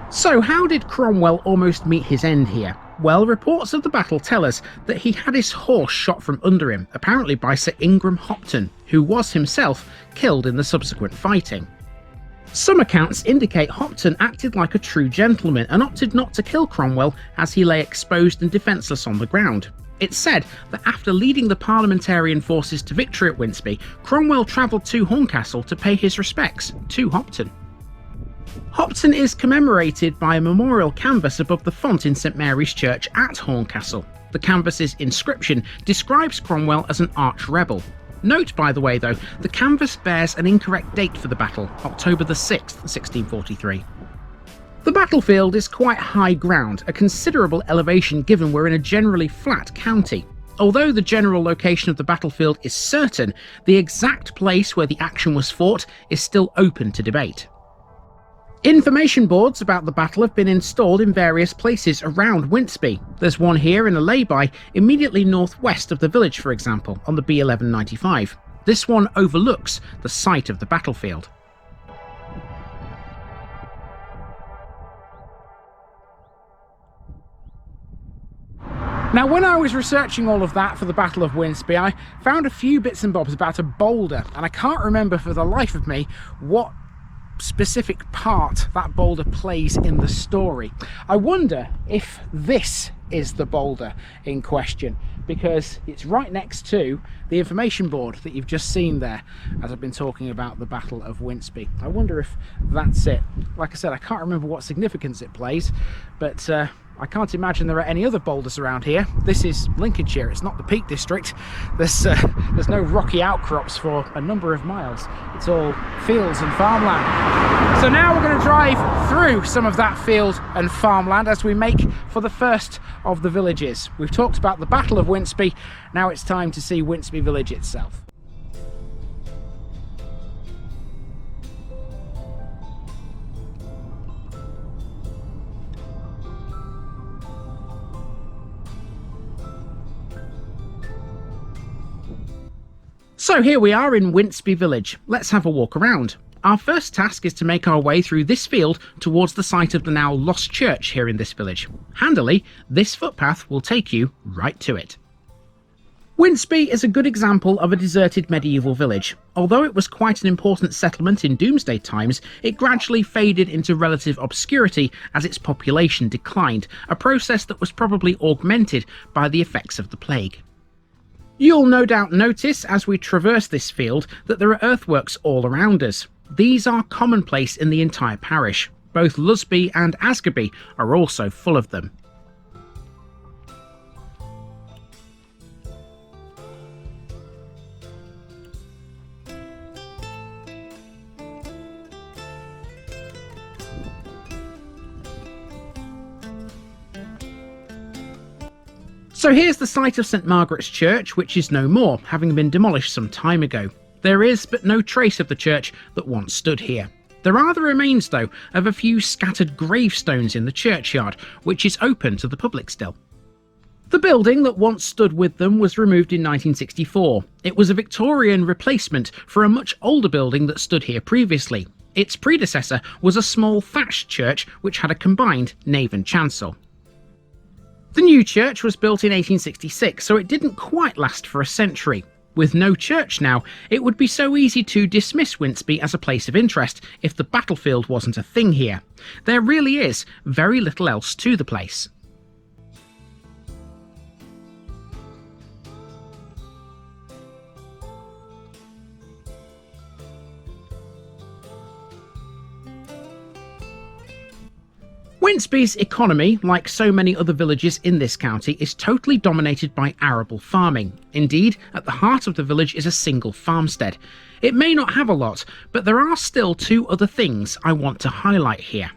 So how did Cromwell almost meet his end here? Well, reports of the battle tell us that he had his horse shot from under him, apparently by Sir Ingram Hopton, who was himself killed in the subsequent fighting. Some accounts indicate Hopton acted like a true gentleman and opted not to kill Cromwell as he lay exposed and defenceless on the ground. It's said that after leading the Parliamentarian forces to victory at Winceby, Cromwell travelled to Horncastle to pay his respects to Hopton. Hopton is commemorated by a memorial canvas above the font in St Mary's Church at Horncastle. The canvas's inscription describes Cromwell as an arch-rebel. Note, by the way though, the canvas bears an incorrect date for the battle, October the 6th, 1643. The battlefield is quite high ground, a considerable elevation given we're in a generally flat county. Although the general location of the battlefield is certain, the exact place where the action was fought is still open to debate. Information boards about the battle have been installed in various places around Winceby. There's one here in a lay-by immediately northwest of the village, for example, on the B1195. This one overlooks the site of the battlefield. Now, when I was researching all of that for the Battle of Winceby, I found a few bits and bobs about a boulder, and I can't remember for the life of me what specific part that boulder plays in the story. I wonder if this is the boulder in question, because it's right next to the information board that you've just seen there as I've been talking about the Battle of Winceby. I wonder if that's it. Like I said, I can't remember what significance it plays, but I can't imagine there are any other boulders around here. This is Lincolnshire, it's not the Peak District. There's no rocky outcrops for a number of miles. It's all fields and farmland. So now we're going to drive through some of that field and farmland as we make for the first of the villages. We've talked about the Battle of Winceby, now it's time to see Winceby village itself. So here we are in Winceby village. Let's have a walk around. Our first task is to make our way through this field towards the site of the now lost church here in this village. Handily, this footpath will take you right to it. Winceby is a good example of a deserted medieval village. Although it was quite an important settlement in Domesday times, it gradually faded into relative obscurity as its population declined, a process that was probably augmented by the effects of the plague. You'll no doubt notice as we traverse this field that there are earthworks all around us. These are commonplace in the entire parish. Both Lusby and Asgarby are also full of them. So here's the site of St Margaret's Church, which is no more, having been demolished some time ago. There is but no trace of the church that once stood here. There are the remains, though, of a few scattered gravestones in the churchyard, which is open to the public still. The building that once stood with them was removed in 1964. It was a Victorian replacement for a much older building that stood here previously. Its predecessor was a small thatched church which had a combined nave and chancel. The new church was built in 1866, so it didn't quite last for a century. With no church now, it would be so easy to dismiss Winceby as a place of interest if the battlefield wasn't a thing here. There really is very little else to the place. Winceby's economy, like so many other villages in this county, is totally dominated by arable farming. Indeed, at the heart of the village is a single farmstead. It may not have a lot, but there are still two other things I want to highlight here.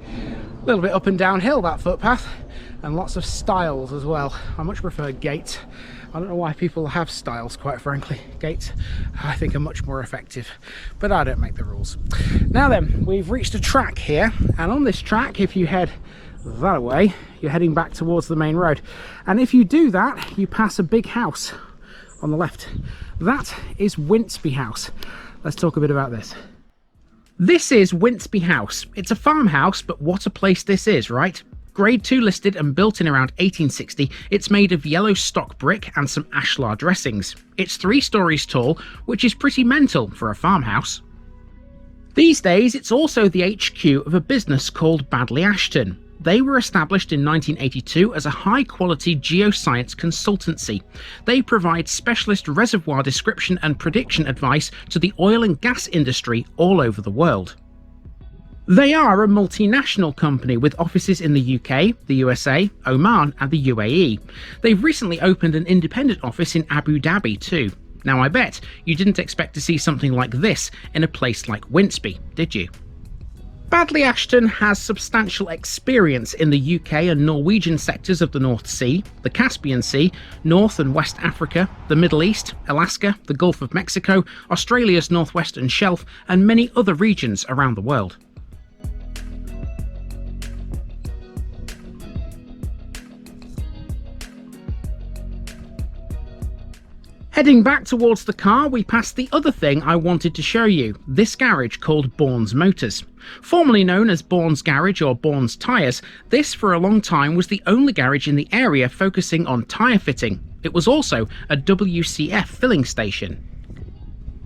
A little bit up and downhill, that footpath, and lots of stiles as well. I much prefer gates. I don't know why people have stiles, quite frankly. Gates, I think, are much more effective, but I don't make the rules. Now then, we've reached a track here, and on this track, if you head that way, you're heading back towards the main road. And if you do that, you pass a big house on the left. That is Winceby House. Let's talk a bit about this. This is Winceby House. It's a farmhouse, but what a place this is, right? Grade 2 listed and built in around 1860, it's made of yellow stock brick and some ashlar dressings. It's 3 stories tall, which is pretty mental for a farmhouse. These days, it's also the HQ of a business called Badley Ashton. They were established in 1982 as a high-quality geoscience consultancy. They provide specialist reservoir description and prediction advice to the oil and gas industry all over the world. They are a multinational company with offices in the UK, the USA, Oman and the UAE. They've recently opened an independent office in Abu Dhabi too. Now I bet you didn't expect to see something like this in a place like Winceby, did you? Badley Ashton has substantial experience in the UK and Norwegian sectors of the North Sea, the Caspian Sea, North and West Africa, the Middle East, Alaska, the Gulf of Mexico, Australia's northwestern shelf, and many other regions around the world. Heading back towards the car, we passed the other thing I wanted to show you, this garage called Bourne's Motors. Formerly known as Bourne's Garage or Bourne's Tyres, this for a long time was the only garage in the area focusing on tyre fitting. It was also a WCF filling station.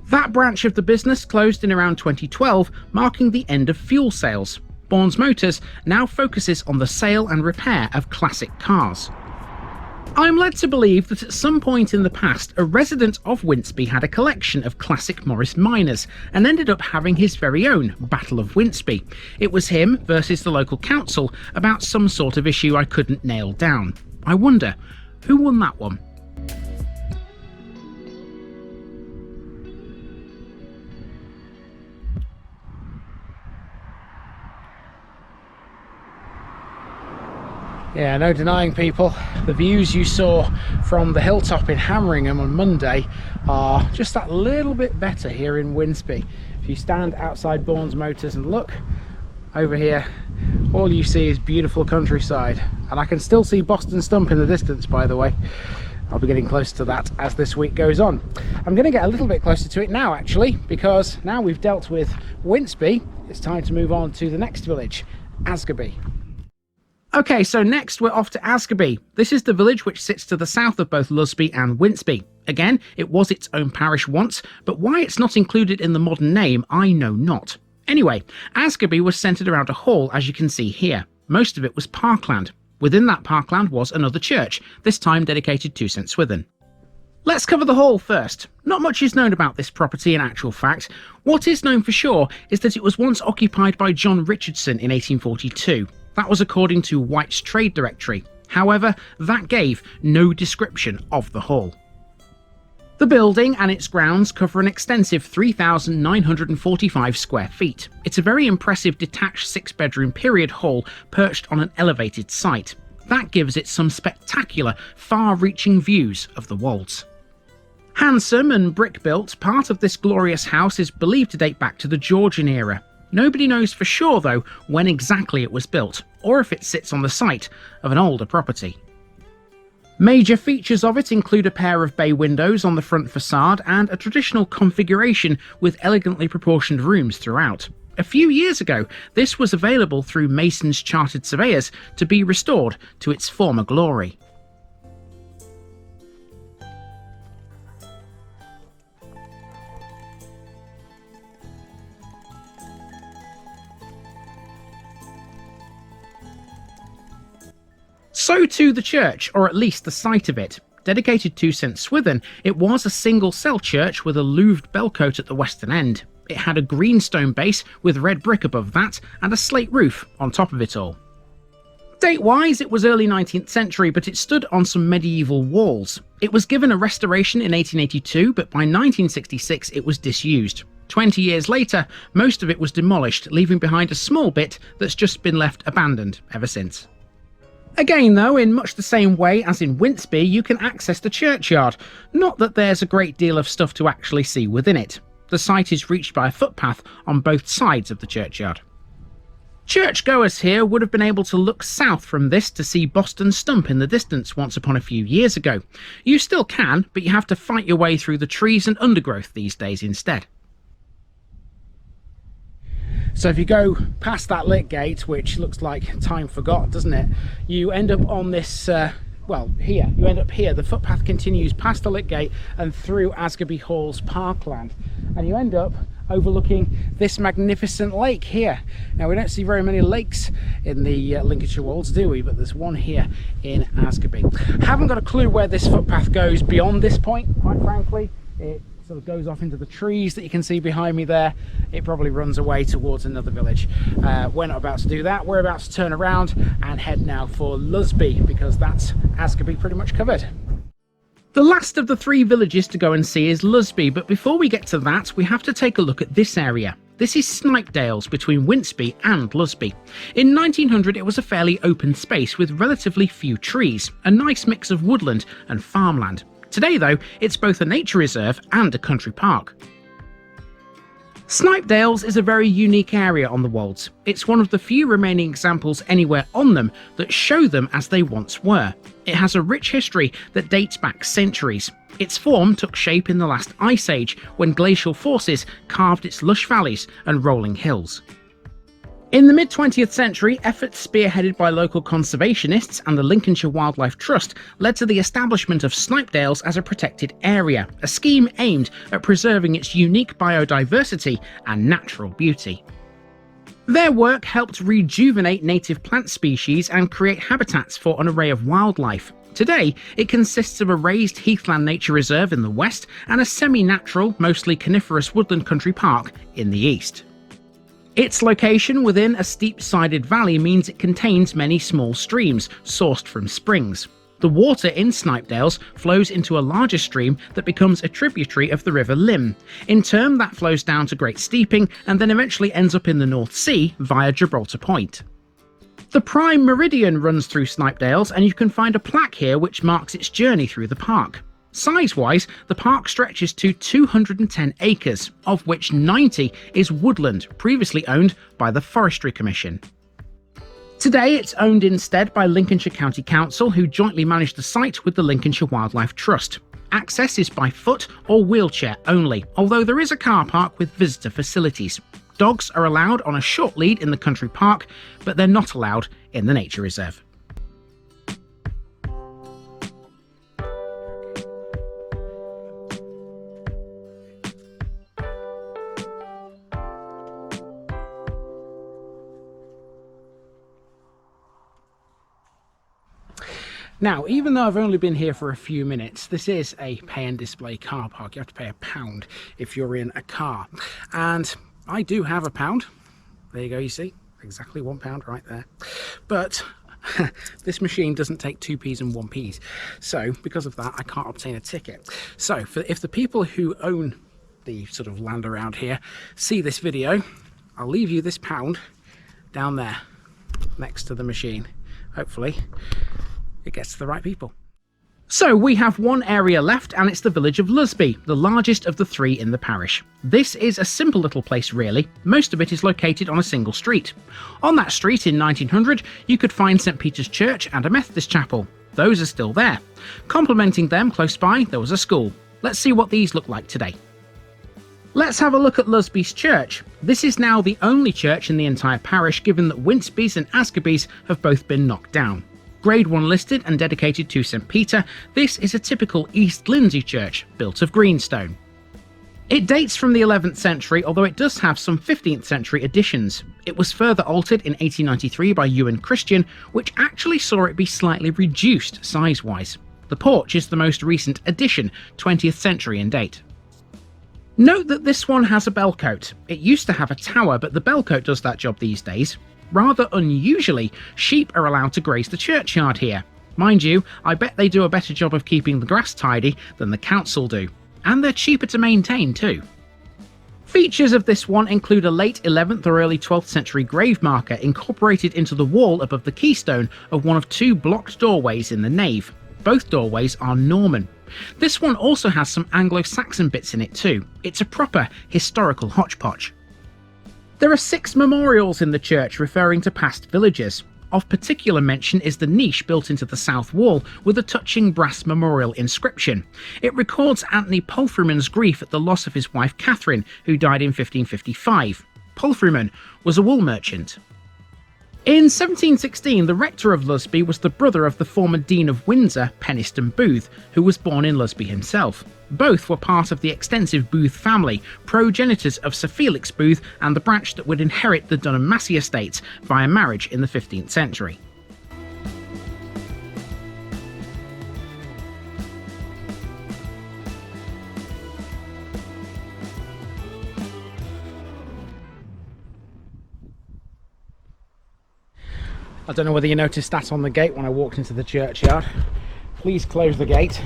That branch of the business closed in around 2012, marking the end of fuel sales. Bourne's Motors now focuses on the sale and repair of classic cars. I'm led to believe that at some point in the past, a resident of Winceby had a collection of classic Morris miners and ended up having his very own Battle of Winceby. It was him versus the local council about some sort of issue I couldn't nail down. I wonder, who won that one? Yeah, no denying, people, the views you saw from the hilltop in Hameringham on Monday are just that little bit better here in Winceby. If you stand outside Bourne's Motors and look, over here, all you see is beautiful countryside, and I can still see Boston Stump in the distance, by the way. I'll be getting closer to that as this week goes on. I'm going to get a little bit closer to it now, actually, because now we've dealt with Winceby, it's time to move on to the next village, Asgarby. Okay, so next we're off to Asgarby. This is the village which sits to the south of both Lusby and Winceby. Again, it was its own parish once, but why it's not included in the modern name, I know not. Anyway, Asgarby was centred around a hall, as you can see here. Most of it was parkland. Within that parkland was another church, this time dedicated to St Swithin. Let's cover the hall first. Not much is known about this property in actual fact. What is known for sure is that it was once occupied by John Richardson in 1842. That was according to White's Trade Directory. However, that gave no description of the hall. The building and its grounds cover an extensive 3,945 square feet. It's a very impressive detached 6-bedroom period hall perched on an elevated site. That gives it some spectacular, far-reaching views of the Wolds. Handsome and brick-built, part of this glorious house is believed to date back to the Georgian era. Nobody knows for sure, though, when exactly it was built, or if it sits on the site of an older property. Major features of it include a pair of bay windows on the front facade and a traditional configuration with elegantly proportioned rooms throughout. A few years ago, this was available through Mason's Chartered Surveyors to be restored to its former glory. So too the church, or at least the site of it. Dedicated to St Swithin, it was a single-cell church with a louved bellcote at the western end. It had a green stone base with red brick above that and a slate roof on top of it all. Date-wise, it was early 19th century, but it stood on some medieval walls. It was given a restoration in 1882, but by 1966 it was disused. 20 years later, most of it was demolished, leaving behind a small bit that's just been left abandoned ever since. Again though, in much the same way as in Winceby, you can access the churchyard. Not that there's a great deal of stuff to actually see within it. The site is reached by a footpath on both sides of the churchyard. Churchgoers here would have been able to look south from this to see Boston Stump in the distance once upon a few years ago. You still can, but you have to fight your way through the trees and undergrowth these days instead. So if you go past that lit gate, which looks like time forgot, doesn't it? You end up on this, well, here. You end up here. The footpath continues past the lit gate and through Asgarby Hall's parkland. And you end up overlooking this magnificent lake here. Now, we don't see very many lakes in the Lincolnshire Wolds, do we? But there's one here in Asgarby. Haven't got a clue where this footpath goes beyond this point, quite frankly. It sort of goes off into the trees that you can see behind me there. It probably runs away towards another village. We're not about to do that. We're about to turn around and head now for Lusby, because that's Asgarby pretty much covered. The last of the 3 villages to go and see is Lusby, but before we get to that, we have to take a look at this area. This is Snipedales between Winceby and Lusby. In 1900 it was a fairly open space with relatively few trees, a nice mix of woodland and farmland. Today though, it's both a nature reserve and a country park. Snipedales is a very unique area on the Wolds. It's one of the few remaining examples anywhere on them that show them as they once were. It has a rich history that dates back centuries. Its form took shape in the last ice age, when glacial forces carved its lush valleys and rolling hills. In the mid-20th century, efforts spearheaded by local conservationists and the Lincolnshire Wildlife Trust led to the establishment of Snipedales as a protected area, a scheme aimed at preserving its unique biodiversity and natural beauty. Their work helped rejuvenate native plant species and create habitats for an array of wildlife. Today, it consists of a raised heathland nature reserve in the west and a semi-natural, mostly coniferous woodland country park in the east. Its location within a steep-sided valley means it contains many small streams, sourced from springs. The water in Snipedales flows into a larger stream that becomes a tributary of the River Lim. In turn, that flows down to Great Steeping and then eventually ends up in the North Sea via Gibraltar Point. The Prime Meridian runs through Snipedales, and you can find a plaque here which marks its journey through the park. Size-wise, the park stretches to 210 acres, of which 90 is woodland, previously owned by the Forestry Commission. Today it's owned instead by Lincolnshire County Council, who jointly manage the site with the Lincolnshire Wildlife Trust. Access is by foot or wheelchair only, although there is a car park with visitor facilities. Dogs are allowed on a short lead in the country park, but they're not allowed in the nature reserve. Now, even though I've only been here for a few minutes, this is a pay and display car park. You have to pay £1 if you're in a car. And I do have £1. There you go, you see? Exactly £1 right there. But this machine doesn't take 2p's and 1p's. So, because of that, I can't obtain a ticket. So, if the people who own the sort of land around here see this video, I'll leave you this £1 down there next to the machine. Hopefully it gets to the right people. So we have one area left, and it's the village of Lusby, the largest of the 3 in the parish. This is a simple little place really. Most of it is located on a single street. On that street in 1900 you could find St Peter's Church and a Methodist chapel. Those are still there. Complementing them close by there was a school. Let's see what these look like today. Let's have a look at Lusby's church. This is now the only church in the entire parish, given that Winceby's and Askerby's have both been knocked down. Grade 1 listed and dedicated to St Peter, this is a typical East Lindsey church, built of greenstone. It dates from the 11th century, although it does have some 15th century additions. It was further altered in 1893 by Ewan Christian, which actually saw it be slightly reduced size-wise. The porch is the most recent addition, 20th century in date. Note that this one has a bellcote. It used to have a tower, but the bellcote does that job these days. Rather unusually, sheep are allowed to graze the churchyard here. Mind you, I bet they do a better job of keeping the grass tidy than the council do. And they're cheaper to maintain too. Features of this one include a late 11th or early 12th century grave marker incorporated into the wall above the keystone of one of 2 blocked doorways in the nave. Both doorways are Norman. This one also has some Anglo-Saxon bits in it too. It's a proper historical hodgepodge. There are 6 memorials in the church referring to past villagers. Of particular mention is the niche built into the south wall with a touching brass memorial inscription. It records Anthony Palfreyman's grief at the loss of his wife Catherine, who died in 1555. Palfreyman was a wool merchant. In 1716, the rector of Lusby was the brother of the former Dean of Windsor, Penistone Booth, who was born in Lusby himself. Both were part of the extensive Booth family, progenitors of Sir Felix Booth and the branch that would inherit the Dunham Massey estates via marriage in the 15th century. I don't know whether you noticed that on the gate when I walked into the churchyard. Please close the gate.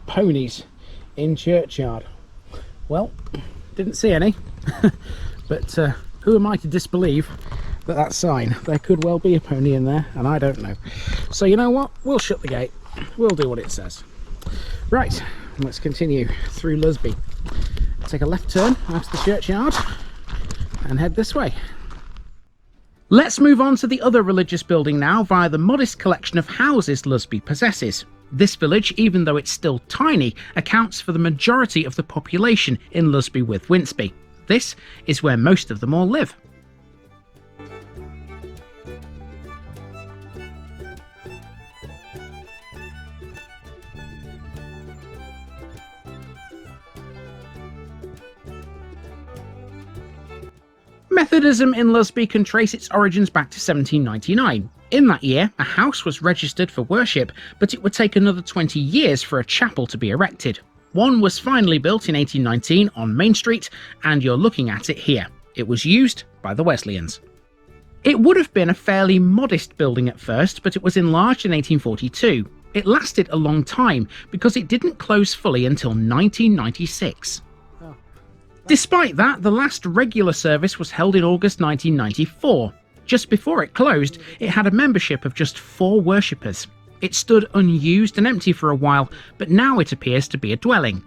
Ponies in churchyard. Well, didn't see any, but who am I to disbelieve that sign? There could well be a pony in there, and I don't know. So you know what? We'll shut the gate. We'll do what it says. Right, let's continue through Lusby. Take a left turn out of the churchyard and head this way. Let's move on to the other religious building now via the modest collection of houses Lusby possesses. This village, even though it's still tiny, accounts for the majority of the population in Lusby with Winceby. This is where most of them all live. Methodism in Lusby can trace its origins back to 1799. In that year, a house was registered for worship, but it would take another 20 years for a chapel to be erected. One was finally built in 1819 on Main Street, and you're looking at it here. It was used by the Wesleyans. It would have been a fairly modest building at first, but it was enlarged in 1842. It lasted a long time because it didn't close fully until 1996. Despite that, the last regular service was held in August 1994. Just before it closed, it had a membership of just 4 worshippers. It stood unused and empty for a while, but now it appears to be a dwelling.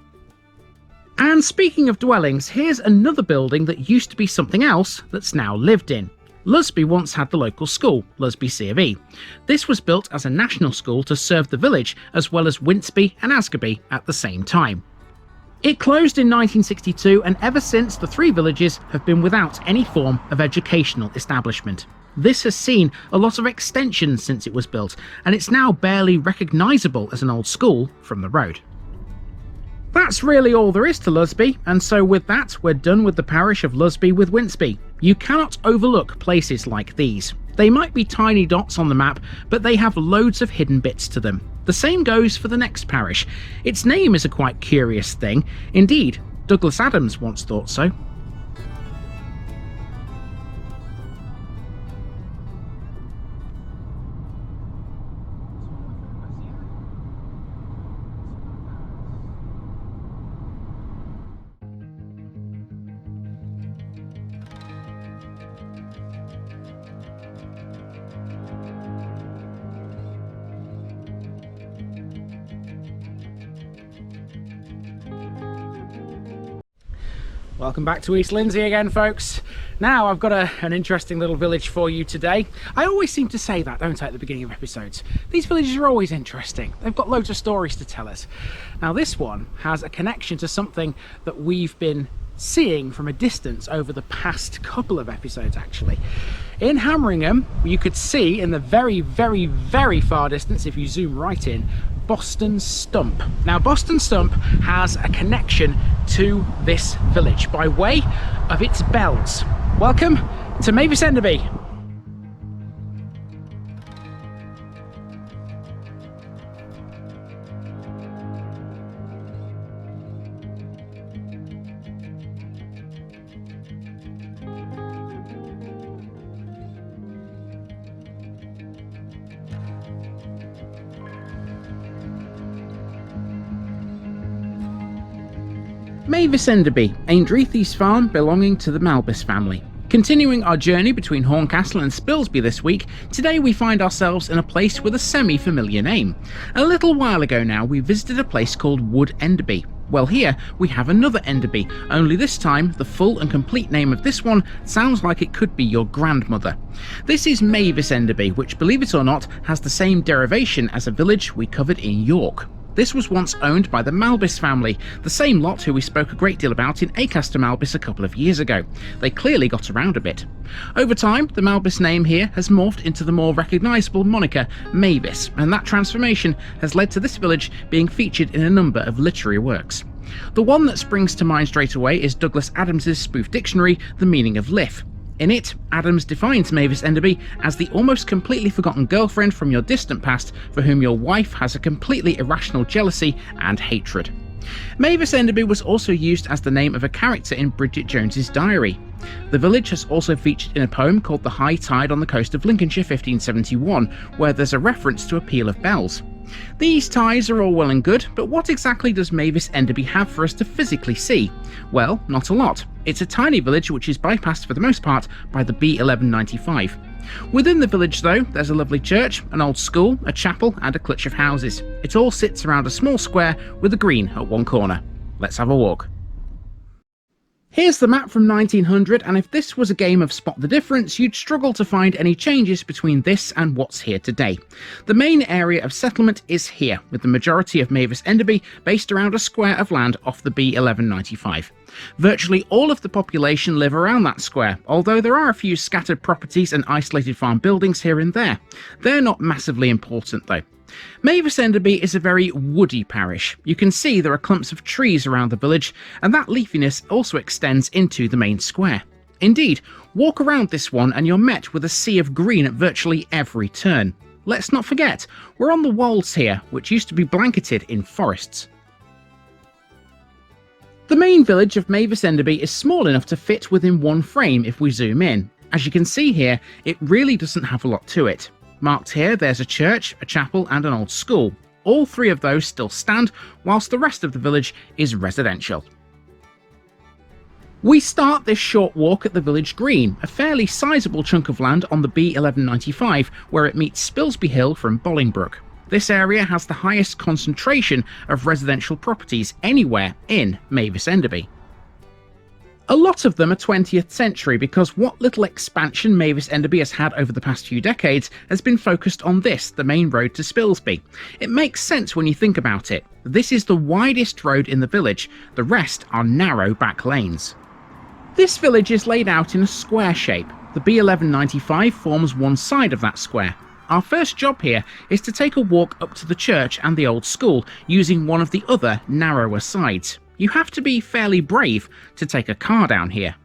And speaking of dwellings, here's another building that used to be something else that's now lived in. Lusby once had the local school, Lusby C of E. This was built as a national school to serve the village as well as Winceby and Asgarby at the same time. It closed in 1962, and ever since the three villages have been without any form of educational establishment. This has seen a lot of extensions since it was built, and it's now barely recognisable as an old school from the road. That's really all there is to Lusby, and so with that we're done with the parish of Lusby with Winceby. You cannot overlook places like these. They might be tiny dots on the map, but they have loads of hidden bits to them. The same goes for the next parish. Its name is a quite curious thing. Indeed, Douglas Adams once thought so. Welcome back to East Lindsey again, folks. Now I've got an interesting little village for you today. I always seem to say that, don't I, at the beginning of episodes. These villages are always interesting. They've got loads of stories to tell us. Now this one has a connection to something that we've been seeing from a distance over the past couple of episodes, actually. In Hameringham, you could see in the very, very, very far distance, if you zoom right in, Boston Stump. Now Boston Stump has a connection to this village by way of its bells. Welcome to Mavis Enderby. Mavis Enderby, Eindreithy's farm belonging to the Malbis family. Continuing our journey between Horncastle and Spilsby this week, today we find ourselves in a place with a semi-familiar name. A little while ago now we visited a place called Wood Enderby. Well, here we have another Enderby, only this time the full and complete name of this one sounds like it could be your grandmother. This is Mavis Enderby, which, believe it or not, has the same derivation as a village we covered in York. This was once owned by the Malbis family, the same lot who we spoke a great deal about in Acaster Malbis a couple of years ago. They clearly got around a bit. Over time, the Malbis name here has morphed into the more recognisable moniker Mavis, and that transformation has led to this village being featured in a number of literary works. The one that springs to mind straight away is Douglas Adams's spoof dictionary, The Meaning of Liff. In it, Adams defines Mavis Enderby as the almost completely forgotten girlfriend from your distant past for whom your wife has a completely irrational jealousy and hatred. Mavis Enderby was also used as the name of a character in Bridget Jones's diary. The village has also featured in a poem called The High Tide on the Coast of Lincolnshire 1571, where there's a reference to a peal of bells. These ties are all well and good, but what exactly does Mavis Enderby have for us to physically see? Well, not a lot. It's a tiny village which is bypassed for the most part by the B1195. Within the village though, there's a lovely church, an old school, a chapel and a clutch of houses. It all sits around a small square with a green at one corner. Let's have a walk. Here's the map from 1900, and if this was a game of spot the difference, you'd struggle to find any changes between this and what's here today. The main area of settlement is here, with the majority of Mavis Enderby based around a square of land off the B1195. Virtually all of the population live around that square, although there are a few scattered properties and isolated farm buildings here and there. They're not massively important though. Mavis Enderby is a very woody parish. You can see there are clumps of trees around the village, and that leafiness also extends into the main square. Indeed, walk around this one and you're met with a sea of green at virtually every turn. Let's not forget, we're on the Wolds here, which used to be blanketed in forests. The main village of Mavis Enderby is small enough to fit within one frame if we zoom in. As you can see here, it really doesn't have a lot to it. Marked here, there's a church, a chapel and an old school. All three of those still stand, whilst the rest of the village is residential. We start this short walk at the village green, a fairly sizable chunk of land on the B1195, where it meets Spilsby Hill from Bolingbroke. This area has the highest concentration of residential properties anywhere in Mavis Enderby. A lot of them are 20th century because what little expansion Mavis Enderby has had over the past few decades has been focused on this, the main road to Spilsby. It makes sense when you think about it. This is the widest road in the village, the rest are narrow back lanes. This village is laid out in a square shape. The B1195 forms one side of that square. Our first job here is to take a walk up to the church and the old school using one of the other narrower sides. You have to be fairly brave to take a car down here.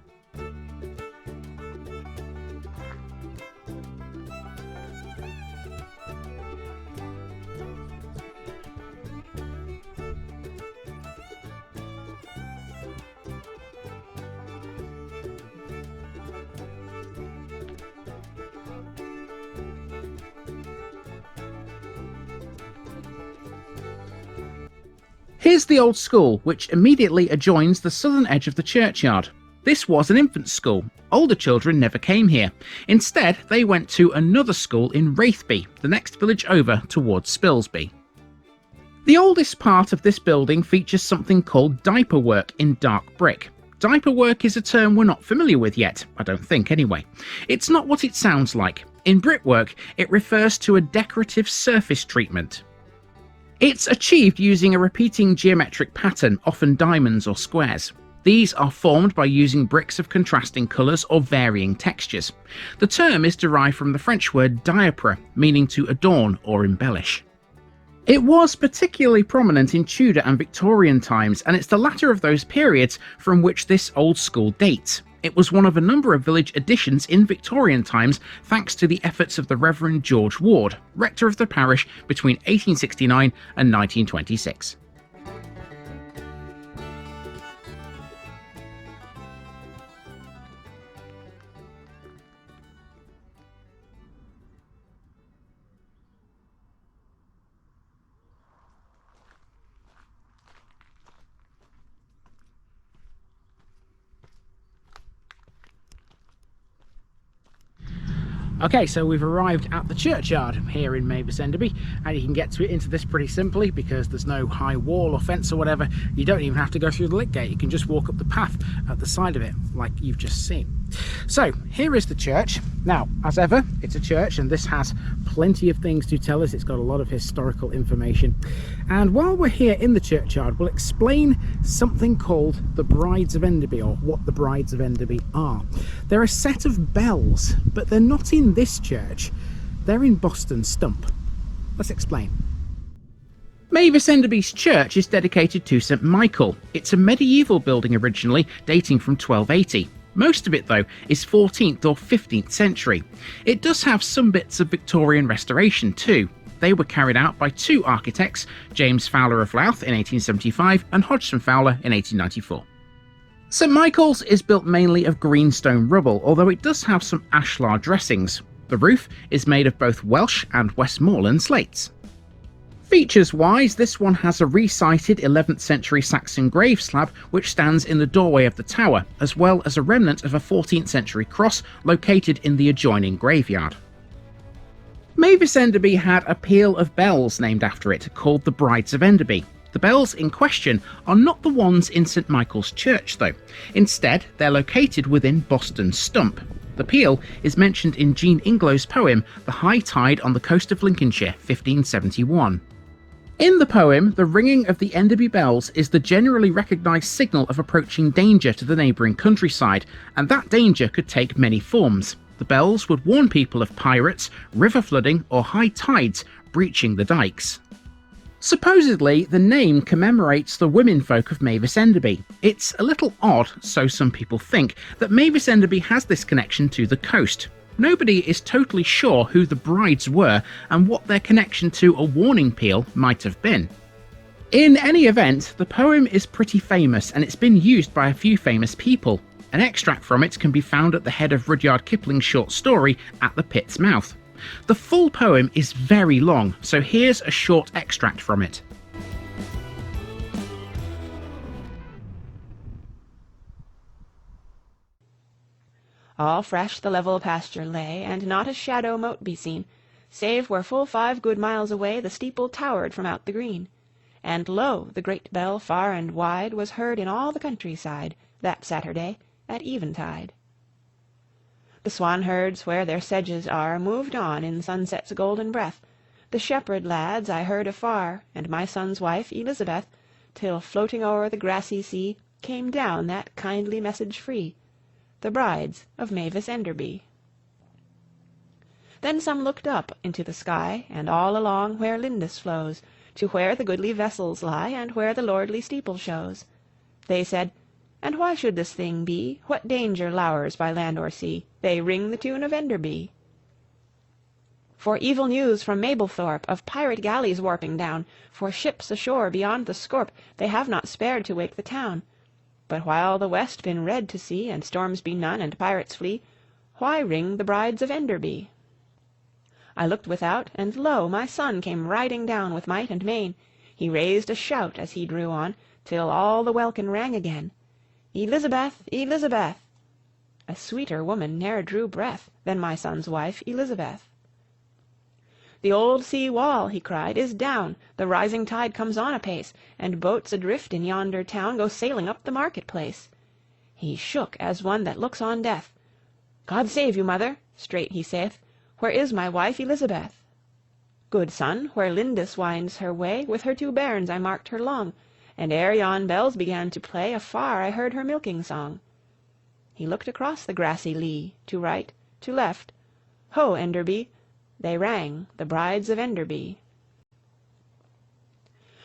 Here's the old school, which immediately adjoins the southern edge of the churchyard. This was an infant school. Older children never came here. Instead, they went to another school in Raithby, the next village over towards Spilsby. The oldest part of this building features something called diaper work in dark brick. Diaper work is a term we're not familiar with yet, I don't think anyway. It's not what it sounds like. In brickwork, it refers to a decorative surface treatment. It's achieved using a repeating geometric pattern, often diamonds or squares. These are formed by using bricks of contrasting colours or varying textures. The term is derived from the French word diapre, meaning to adorn or embellish. It was particularly prominent in Tudor and Victorian times, and it's the latter of those periods from which this old school dates. It was one of a number of village additions in Victorian times thanks to the efforts of the Reverend George Ward, rector of the parish between 1869 and 1926. Okay, so we've arrived at the churchyard here in Mavis Enderby, and you can get to it into this pretty simply because there's no high wall or fence or whatever. You don't even have to go through the lit gate. You can just walk up the path at the side of it like you've just seen. So here is the church. Now, as ever, it's a church and this has plenty of things to tell us. It's got a lot of historical information. And while we're here in the churchyard, we'll explain something called the Brides of Enderby, or what the Brides of Enderby are. They're a set of bells, but they're not in this church. They're in Boston Stump. Let's explain. Mavis Enderby's church is dedicated to St Michael. It's a medieval building originally, dating from 1280. Most of it, though, is 14th or 15th century. It does have some bits of Victorian restoration too. They were carried out by two architects, James Fowler of Louth in 1875 and Hodgson Fowler in 1894. St Michael's is built mainly of greenstone rubble, although it does have some ashlar dressings. The roof is made of both Welsh and Westmoreland slates. Features-wise, this one has a recited 11th century Saxon grave slab which stands in the doorway of the tower, as well as a remnant of a 14th century cross located in the adjoining graveyard. Mavis Enderby had a peal of bells named after it, called the Brides of Enderby. The bells in question are not the ones in St Michael's Church though. Instead, they're located within Boston Stump. The peal is mentioned in Jean Inglow's poem The High Tide on the Coast of Lincolnshire, 1571. In the poem, the ringing of the Enderby bells is the generally recognised signal of approaching danger to the neighbouring countryside, and that danger could take many forms. The bells would warn people of pirates, river flooding, or high tides breaching the dikes. Supposedly, the name commemorates the womenfolk of Mavis Enderby. It's a little odd, so some people think, that Mavis Enderby has this connection to the coast. Nobody is totally sure who the brides were and what their connection to a warning peal might have been. In any event, the poem is pretty famous and it's been used by a few famous people. An extract from it can be found at the head of Rudyard Kipling's short story At the Pit's Mouth. The full poem is very long, so here's a short extract from it. All fresh the level pasture lay, and not a shadow mote be seen, save where full 5 good miles away the steeple towered from out the green. And lo, the great bell far and wide was heard in all the countryside that Saturday at eventide. The swanherds where their sedges are moved on in sunset's golden breath. The shepherd lads I heard afar, and my son's wife Elizabeth, till floating o'er the grassy sea came down that kindly message free, the brides of Mavis Enderby. Then some looked up into the sky, and all along where Lindis flows, to where the goodly vessels lie, and where the lordly steeple shows. They said, "And why should this thing be? What danger lowers by land or sea? They ring the tune of Enderby." For evil news from Mablethorpe, of pirate galleys warping down, for ships ashore beyond the Scorp, they have not spared to wake the town. But while the west been red to see, and storms be none, and pirates flee, why ring the brides of Enderby? I looked without, and lo, my son came riding down with might and main. He raised a shout as he drew on, till all the welkin rang again. "Elizabeth, Elizabeth!" A sweeter woman ne'er drew breath than my son's wife Elizabeth. "The old sea wall," he cried, "is down, the rising tide comes on apace, and boats adrift in yonder town go sailing up the market-place." He shook as one that looks on death. "God save you, mother!" straight he saith. "Where is my wife Elizabeth?" "Good son, where Lindis winds her way, with her 2 bairns I marked her long, and ere yon bells began to play, afar I heard her milking song." He looked across the grassy lea, to right, to left. Ho, Enderby! They rang, the brides of Enderby.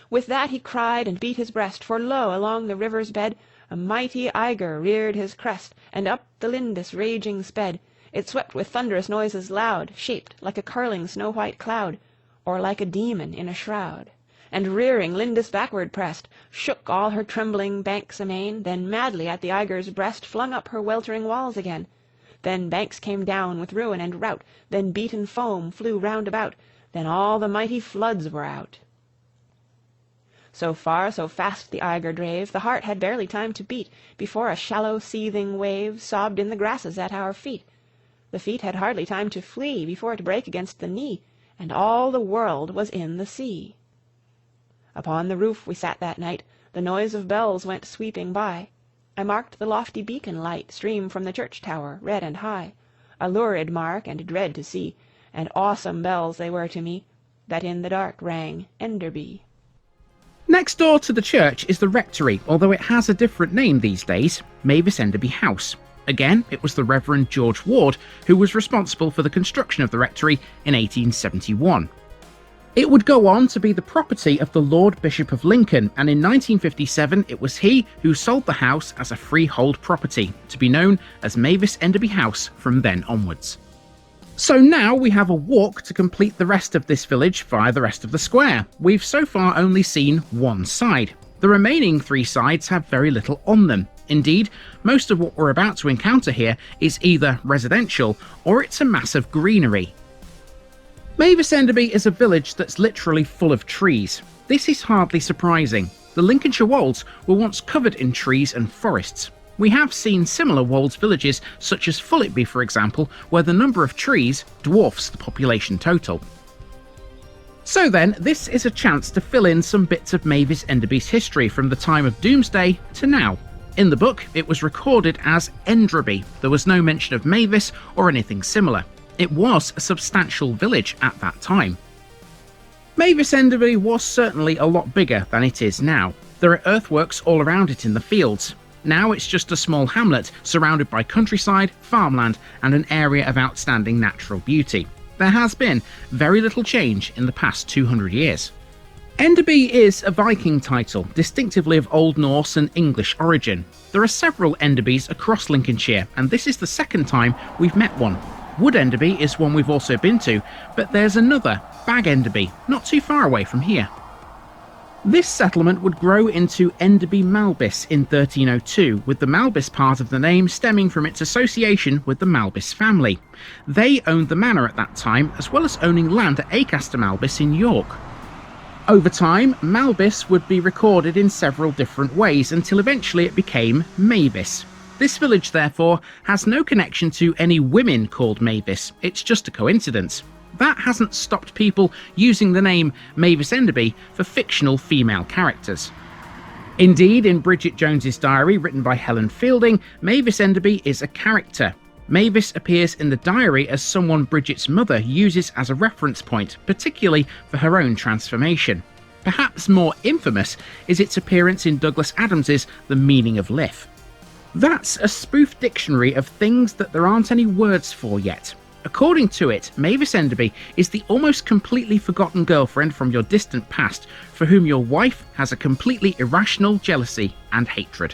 With that he cried and beat his breast, for lo, along the river's bed a mighty eygre reared his crest, and up the Lindis raging sped. It swept with thunderous noises loud, shaped like a curling snow-white cloud, or like a demon in a shroud. And rearing Lindis backward pressed, shook all her trembling banks amain, then madly at the eygre's breast flung up her weltering walls again. Then banks came down with ruin and rout, then beaten foam flew round about, then all the mighty floods were out. So far, so fast the eygre drave, the heart had barely time to beat, before a shallow seething wave sobbed in the grasses at our feet. The feet had hardly time to flee, before it brake against the knee, and all the world was in the sea. Upon the roof we sat that night, the noise of bells went sweeping by. I marked the lofty beacon light stream from the church tower, red and high, a lurid mark and dread to see, and awesome bells they were to me, that in the dark rang Enderby. Next door to the church is the rectory, although it has a different name these days, Mavis Enderby House. Again, it was the Reverend George Ward who was responsible for the construction of the rectory in 1871. It would go on to be the property of the Lord Bishop of Lincoln, and in 1957 it was he who sold the house as a freehold property, to be known as Mavis Enderby House from then onwards. So now we have a walk to complete the rest of this village via the rest of the square. We've so far only seen one side. The remaining 3 sides have very little on them. Indeed, most of what we're about to encounter here is either residential or it's a mass of greenery. Mavis Enderby is a village that's literally full of trees. This is hardly surprising. The Lincolnshire Wolds were once covered in trees and forests. We have seen similar Wolds villages such as Fulletby, for example, where the number of trees dwarfs the population total. So then, this is a chance to fill in some bits of Mavis Enderby's history from the time of Doomsday to now. In the book, it was recorded as Enderby. There was no mention of Mavis or anything similar. It was a substantial village at that time. Mavis Enderby was certainly a lot bigger than it is now. There are earthworks all around it in the fields. Now it's just a small hamlet surrounded by countryside, farmland, and an area of outstanding natural beauty. There has been very little change in the past 200 years. Enderby is a Viking title, distinctively of Old Norse and English origin. There are several Enderbys across Lincolnshire, and this is the second time we've met one. Wood Enderby is one we've also been to, but there's another, Bag Enderby, not too far away from here. This settlement would grow into Enderby-Malbis in 1302, with the Malbis part of the name stemming from its association with the Malbis family. They owned the manor at that time, as well as owning land at Acaster Malbis in York. Over time, Malbis would be recorded in several different ways until eventually it became Mavis. This village, therefore, has no connection to any women called Mavis, it's just a coincidence. that hasn't stopped people using the name Mavis Enderby for fictional female characters. Indeed, in Bridget Jones's diary, written by Helen Fielding, Mavis Enderby is a character. Mavis appears in the diary as someone Bridget's mother uses as a reference point, particularly for her own transformation. Perhaps more infamous is its appearance in Douglas Adams's The Meaning of Life. That's a spoof dictionary of things that there aren't any words for yet. According to it, Mavis Enderby is the almost completely forgotten girlfriend from your distant past for whom your wife has a completely irrational jealousy and hatred.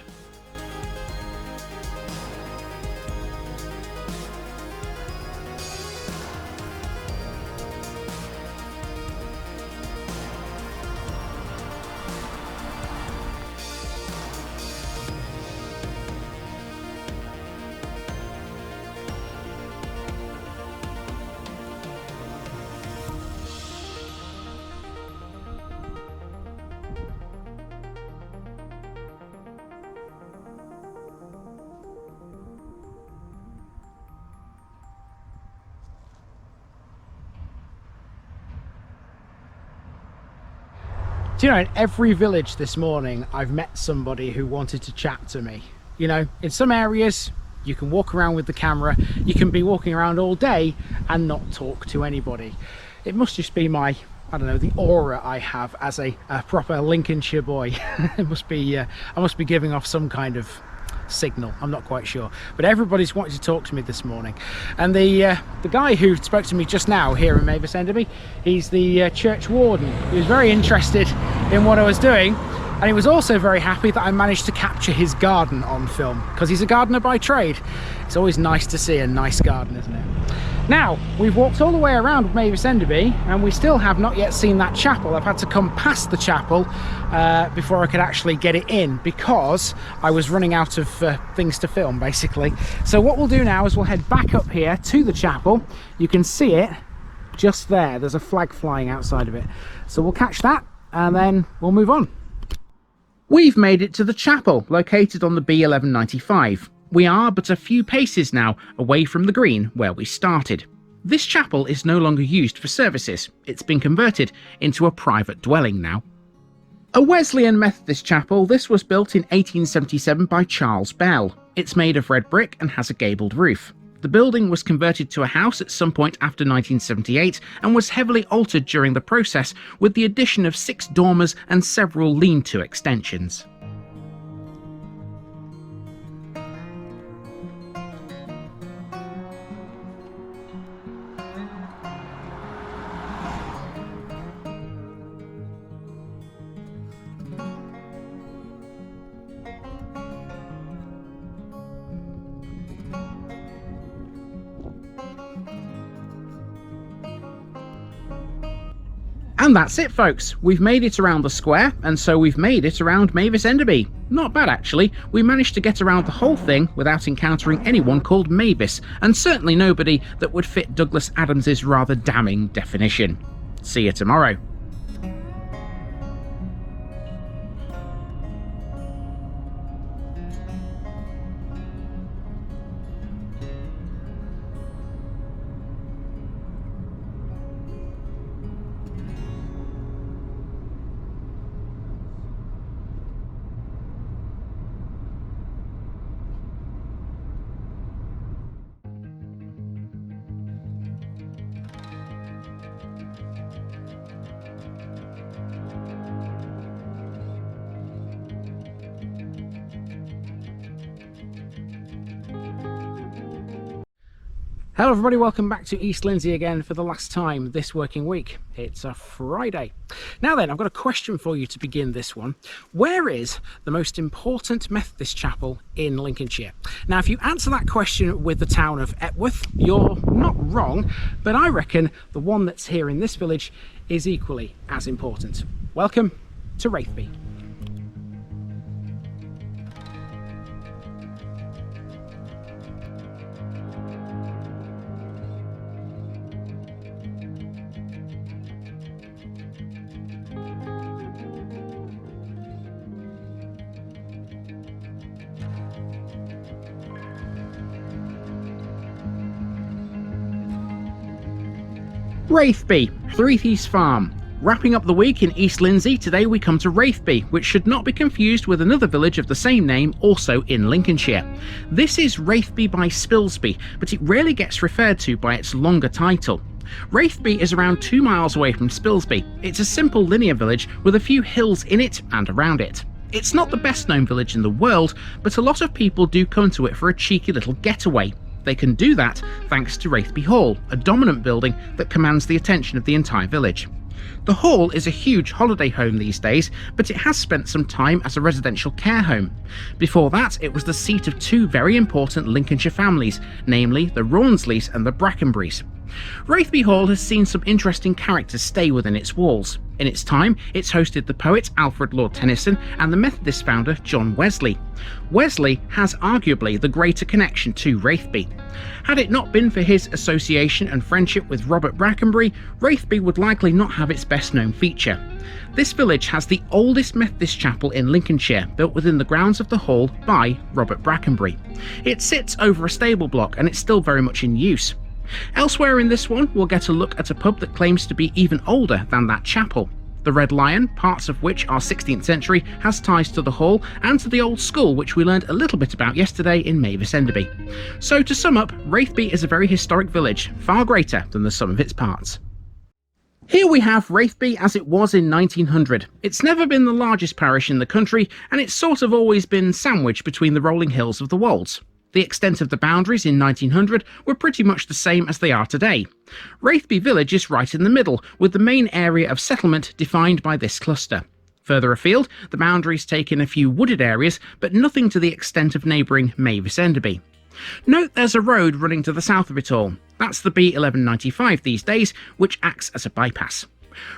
Do you know, in every village this morning, I've met somebody who wanted to chat to me. You know, in some areas, you can walk around with the camera, you can be walking around all day and not talk to anybody. It must just be my, I don't know, the aura I have as a proper Lincolnshire boy. It must be, I must be giving off some kind of signal, I'm not quite sure, but everybody's wanted to talk to me this morning. And the guy who spoke to me just now here in Mavis Enderby, he's the church warden. He was very interested in what I was doing, and he was also very happy that I managed to capture his garden on film, because he's a gardener by trade. It's always nice to see a nice garden, isn't it? Now, we've walked all the way around Mavis Enderby and we still have not yet seen that chapel. I've had to come past the chapel before I could actually get it in, because I was running out of things to film, basically. So what we'll do now is we'll head back up here to the chapel. You can see it just there. There's a flag flying outside of it. So we'll catch that and then we'll move on. We've made it to the chapel, located on the B1195. We are but a few paces now away from the green where we started. This chapel is no longer used for services. It's been converted into a private dwelling now. A Wesleyan Methodist chapel, this was built in 1877 by Charles Bell. It's made of red brick and has a gabled roof. The building was converted to a house at some point after 1978 and was heavily altered during the process, with the addition of 6 dormers and several lean-to extensions. And that's it, folks. We've made it around the square, and so we've made it around Mavis Enderby. Not bad, actually. We managed to get around the whole thing without encountering anyone called Mavis, and certainly nobody that would fit Douglas Adams's rather damning definition. See you tomorrow. Hello everybody, welcome back to East Lindsey again for the last time this working week. It's a Friday. Now then, I've got a question for you to begin this one. Where is the most important Methodist chapel in Lincolnshire? Now, if you answer that question with the town of Epworth, you're not wrong, but I reckon the one that's here in this village is equally as important. Welcome to Raithby. Raithby, Threathie's Farm. Wrapping up the week in East Lindsey, today we come to Raithby, which should not be confused with another village of the same name, also in Lincolnshire. This is Raithby by Spilsby, but it rarely gets referred to by its longer title. Raithby is around 2 miles away from Spilsby. It's a simple linear village with a few hills in it and around it. It's not the best known village in the world, but a lot of people do come to it for a cheeky little getaway. They can do that thanks to Raithby Hall, a dominant building that commands the attention of the entire village. The Hall is a huge holiday home these days, but it has spent some time as a residential care home. Before that, it was the seat of two very important Lincolnshire families, namely the Raunsleys and the Brackenburys. Raithby Hall has seen some interesting characters stay within its walls. In its time, it's hosted the poet Alfred Lord Tennyson and the Methodist founder John Wesley. Wesley has arguably the greater connection to Raithby. Had it not been for his association and friendship with Robert Brackenbury, Raithby would likely not have its best known feature. This village has the oldest Methodist chapel in Lincolnshire, built within the grounds of the Hall by Robert Brackenbury. It sits over a stable block and it's still very much in use. Elsewhere in this one, we'll get a look at a pub that claims to be even older than that chapel. The Red Lion, parts of which are 16th century, has ties to the Hall and to the old school, which we learned a little bit about yesterday in Mavis Enderby. So to sum up, Raithby is a very historic village, far greater than the sum of its parts. Here we have Raithby as it was in 1900. It's never been the largest parish in the country, and it's sort of always been sandwiched between the rolling hills of the Wolds. The extent of the boundaries in 1900 were pretty much the same as they are today. Raithby village is right in the middle, with the main area of settlement defined by this cluster. Further afield, the boundaries take in a few wooded areas, but nothing to the extent of neighbouring Mavis Enderby. Note there's a road running to the south of it all. That's the B1195 these days, which acts as a bypass.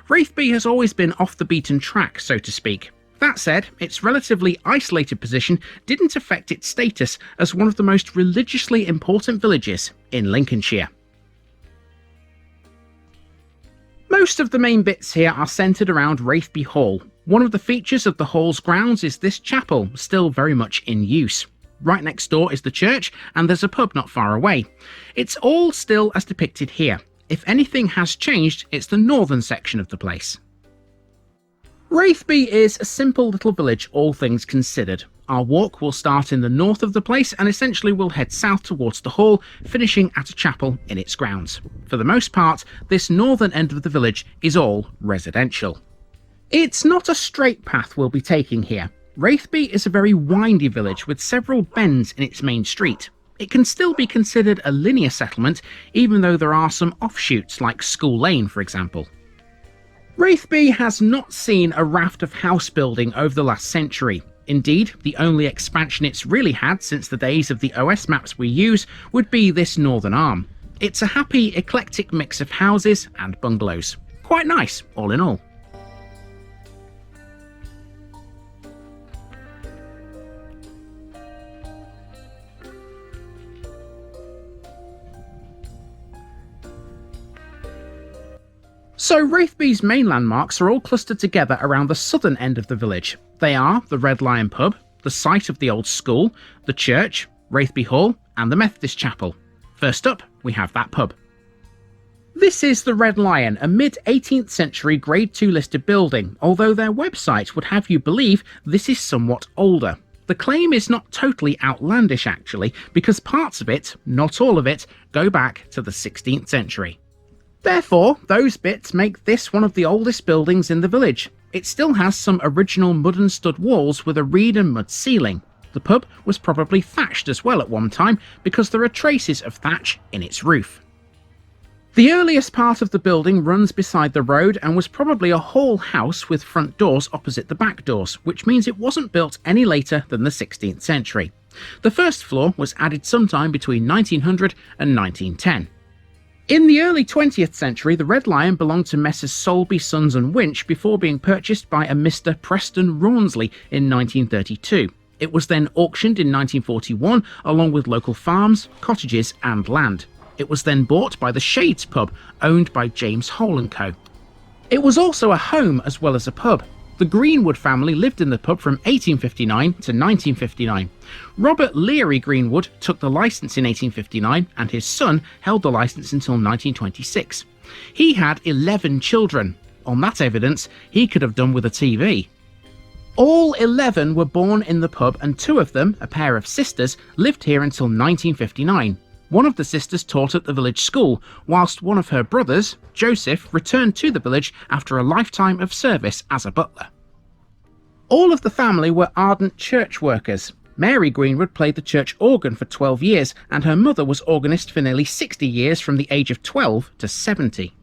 Raithby has always been off the beaten track, so to speak. That said, its relatively isolated position didn't affect its status as one of the most religiously important villages in Lincolnshire. Most of the main bits here are centred around Raithby Hall. One of the features of the Hall's grounds is this chapel, still very much in use. Right next door is the church, and there's a pub not far away. It's all still as depicted here. If anything has changed, it's the northern section of the place. Raithby is a simple little village, all things considered. Our walk will start in the north of the place and essentially we'll head south towards the Hall, finishing at a chapel in its grounds. For the most part, this northern end of the village is all residential. It's not a straight path we'll be taking here. Raithby is a very windy village with several bends in its main street. It can still be considered a linear settlement, even though there are some offshoots like School Lane, for example. Raithby has not seen a raft of house building over the last century. Indeed, the only expansion it's really had since the days of the OS maps we use would be this northern arm. It's a happy, eclectic mix of houses and bungalows. Quite nice, all in all. So Raithby's main landmarks are all clustered together around the southern end of the village. They are the Red Lion pub, the site of the old school, the church, Raithby Hall and the Methodist chapel. First up, we have that pub. This is the Red Lion, a mid-18th century Grade 2 listed building, although their website would have you believe this is somewhat older. The claim is not totally outlandish actually, because parts of it, not all of it, go back to the 16th century. Therefore, those bits make this one of the oldest buildings in the village. It still has some original mud and stud walls with a reed and mud ceiling. The pub was probably thatched as well at one time because there are traces of thatch in its roof. The earliest part of the building runs beside the road and was probably a hall house with front doors opposite the back doors, which means it wasn't built any later than the 16th century. The first floor was added sometime between 1900 and 1910. In the early 20th century, the Red Lion belonged to Messrs Soulby, Sons and Winch before being purchased by a Mr Preston Rawnsley in 1932. It was then auctioned in 1941 along with local farms, cottages and land. It was then bought by the Shades pub, owned by James Hole & Co. It was also a home as well as a pub. The Greenwood family lived in the pub from 1859 to 1959. Robert Leary Greenwood took the licence in 1859 and his son held the licence until 1926. He had 11 children. On that evidence, he could have done with a TV. All 11 were born in the pub and 2 of them, a pair of sisters, lived here until 1959. One of the sisters taught at the village school, whilst one of her brothers, Joseph, returned to the village after a lifetime of service as a butler. All of the family were ardent church workers. Mary Greenwood played the church organ for 12 years, and her mother was organist for nearly 60 years from the age of 12 to 70.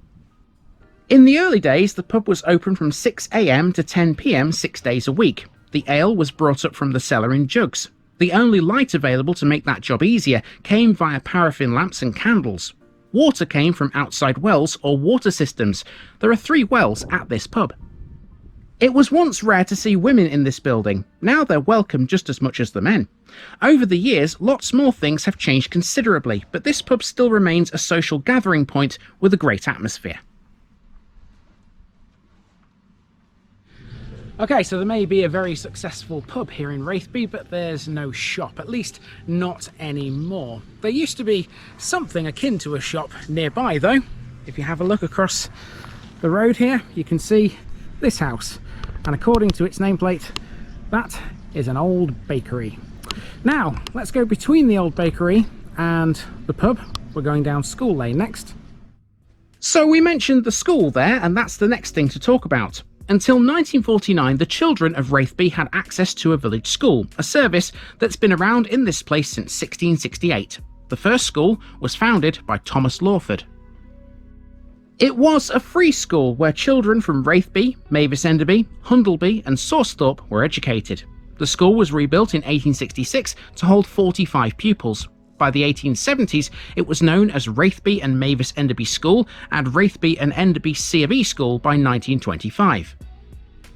In the early days, the pub was open from 6 AM to 10 PM 6 days a week. The ale was brought up from the cellar in jugs. The only light available to make that job easier came via paraffin lamps and candles. Water came from outside wells or water systems. There are 3 wells at this pub. It was once rare to see women in this building. Now they're welcome just as much as the men. Over the years, lots more things have changed considerably, but this pub still remains a social gathering point with a great atmosphere. Okay, so there may be a very successful pub here in Raithby, but there's no shop, at least not anymore. There used to be something akin to a shop nearby though. If you have a look across the road here, you can see this house. And according to its nameplate, that is an old bakery. Now, let's go between the old bakery and the pub. We're going down School Lane next. So we mentioned the school there, and that's the next thing to talk about. Until 1949, the children of Raithby had access to a village school, a service that's been around in this place since 1668. The first school was founded by Thomas Lawford. It was a free school where children from Raithby, Mavis Enderby, Hundleby and Sawsthorpe were educated. The school was rebuilt in 1866 to hold 45 pupils. By the 1870s, it was known as Raithby and Mavis Enderby School and Raithby and Enderby C of E School by 1925.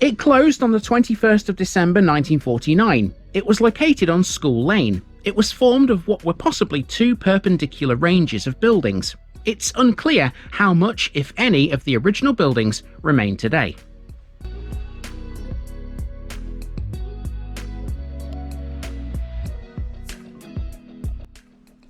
It closed on the 21st of December 1949. It was located on School Lane. It was formed of what were possibly 2 perpendicular ranges of buildings. It's unclear how much, if any, of the original buildings remain today.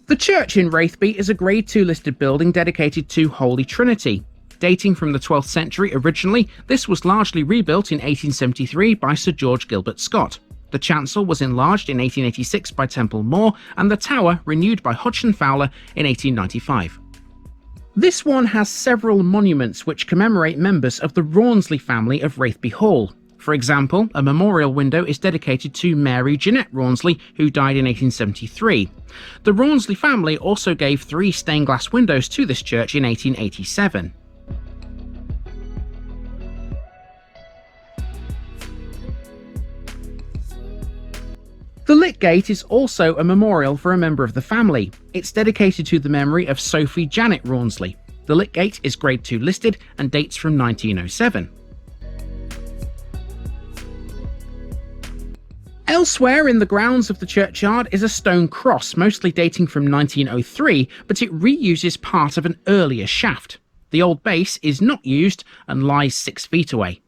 The church in Raithby is a Grade 2 listed building dedicated to Holy Trinity. Dating from the 12th century originally, this was largely rebuilt in 1873 by Sir George Gilbert Scott. The chancel was enlarged in 1886 by Temple Moore, and the tower renewed by Hodgson Fowler in 1895. This one has several monuments which commemorate members of the Rawnsley family of Raithby Hall. For example, a memorial window is dedicated to Mary Jeanette Rawnsley, who died in 1873. The Rawnsley family also gave 3 stained glass windows to this church in 1887. The Lit Gate is also a memorial for a member of the family. It's dedicated to the memory of Sophie Janet Rawnsley. The Lit Gate is Grade 2 listed and dates from 1907. Elsewhere in the grounds of the churchyard is a stone cross, mostly dating from 1903, but it reuses part of an earlier shaft. The old base is not used and lies 6 feet away.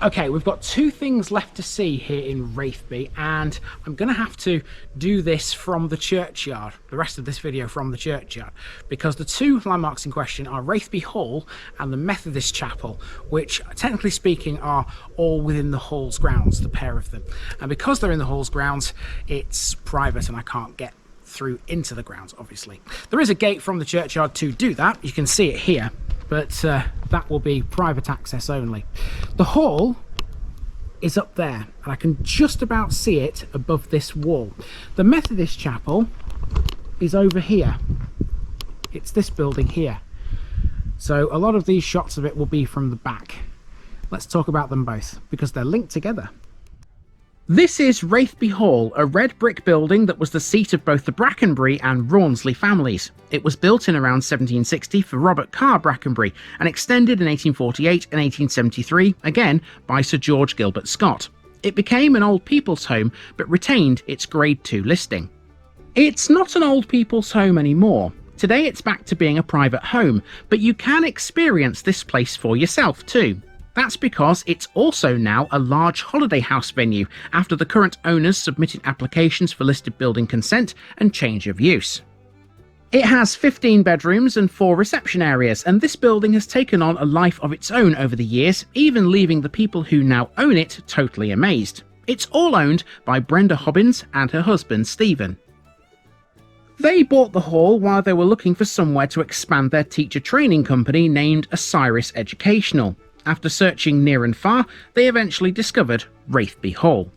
Okay, we've got 2 things left to see here in Raithby, and I'm going to have to do this from the churchyard, the rest of this video from the churchyard, because the 2 landmarks in question are Raithby Hall and the Methodist Chapel, which, technically speaking, are all within the hall's grounds, the pair of them. And because they're in the hall's grounds, it's private and I can't get through into the grounds, obviously. There is a gate from the churchyard to do that, you can see it here, but that will be private access only. The hall is up there, and I can just about see it above this wall. The Methodist Chapel is over here. It's this building here. So a lot of these shots of it will be from the back. Let's talk about them both, because they're linked together. This is Raithby Hall, a red brick building that was the seat of both the Brackenbury and Rawnsley families. It was built in around 1760 for Robert Carr Brackenbury and extended in 1848 and 1873, again by Sir George Gilbert Scott. It became an old people's home but retained its Grade 2 listing. It's not an old people's home anymore. Today it's back to being a private home, but you can experience this place for yourself too. That's because it's also now a large holiday house venue after the current owners submitted applications for listed building consent and change of use. It has 15 bedrooms and 4 reception areas, and this building has taken on a life of its own over the years, even leaving the people who now own it totally amazed. It's all owned by Brenda Hobbins and her husband Stephen. They bought the hall while they were looking for somewhere to expand their teacher training company named Osiris Educational. After searching near and far, they eventually discovered Raithby Hall.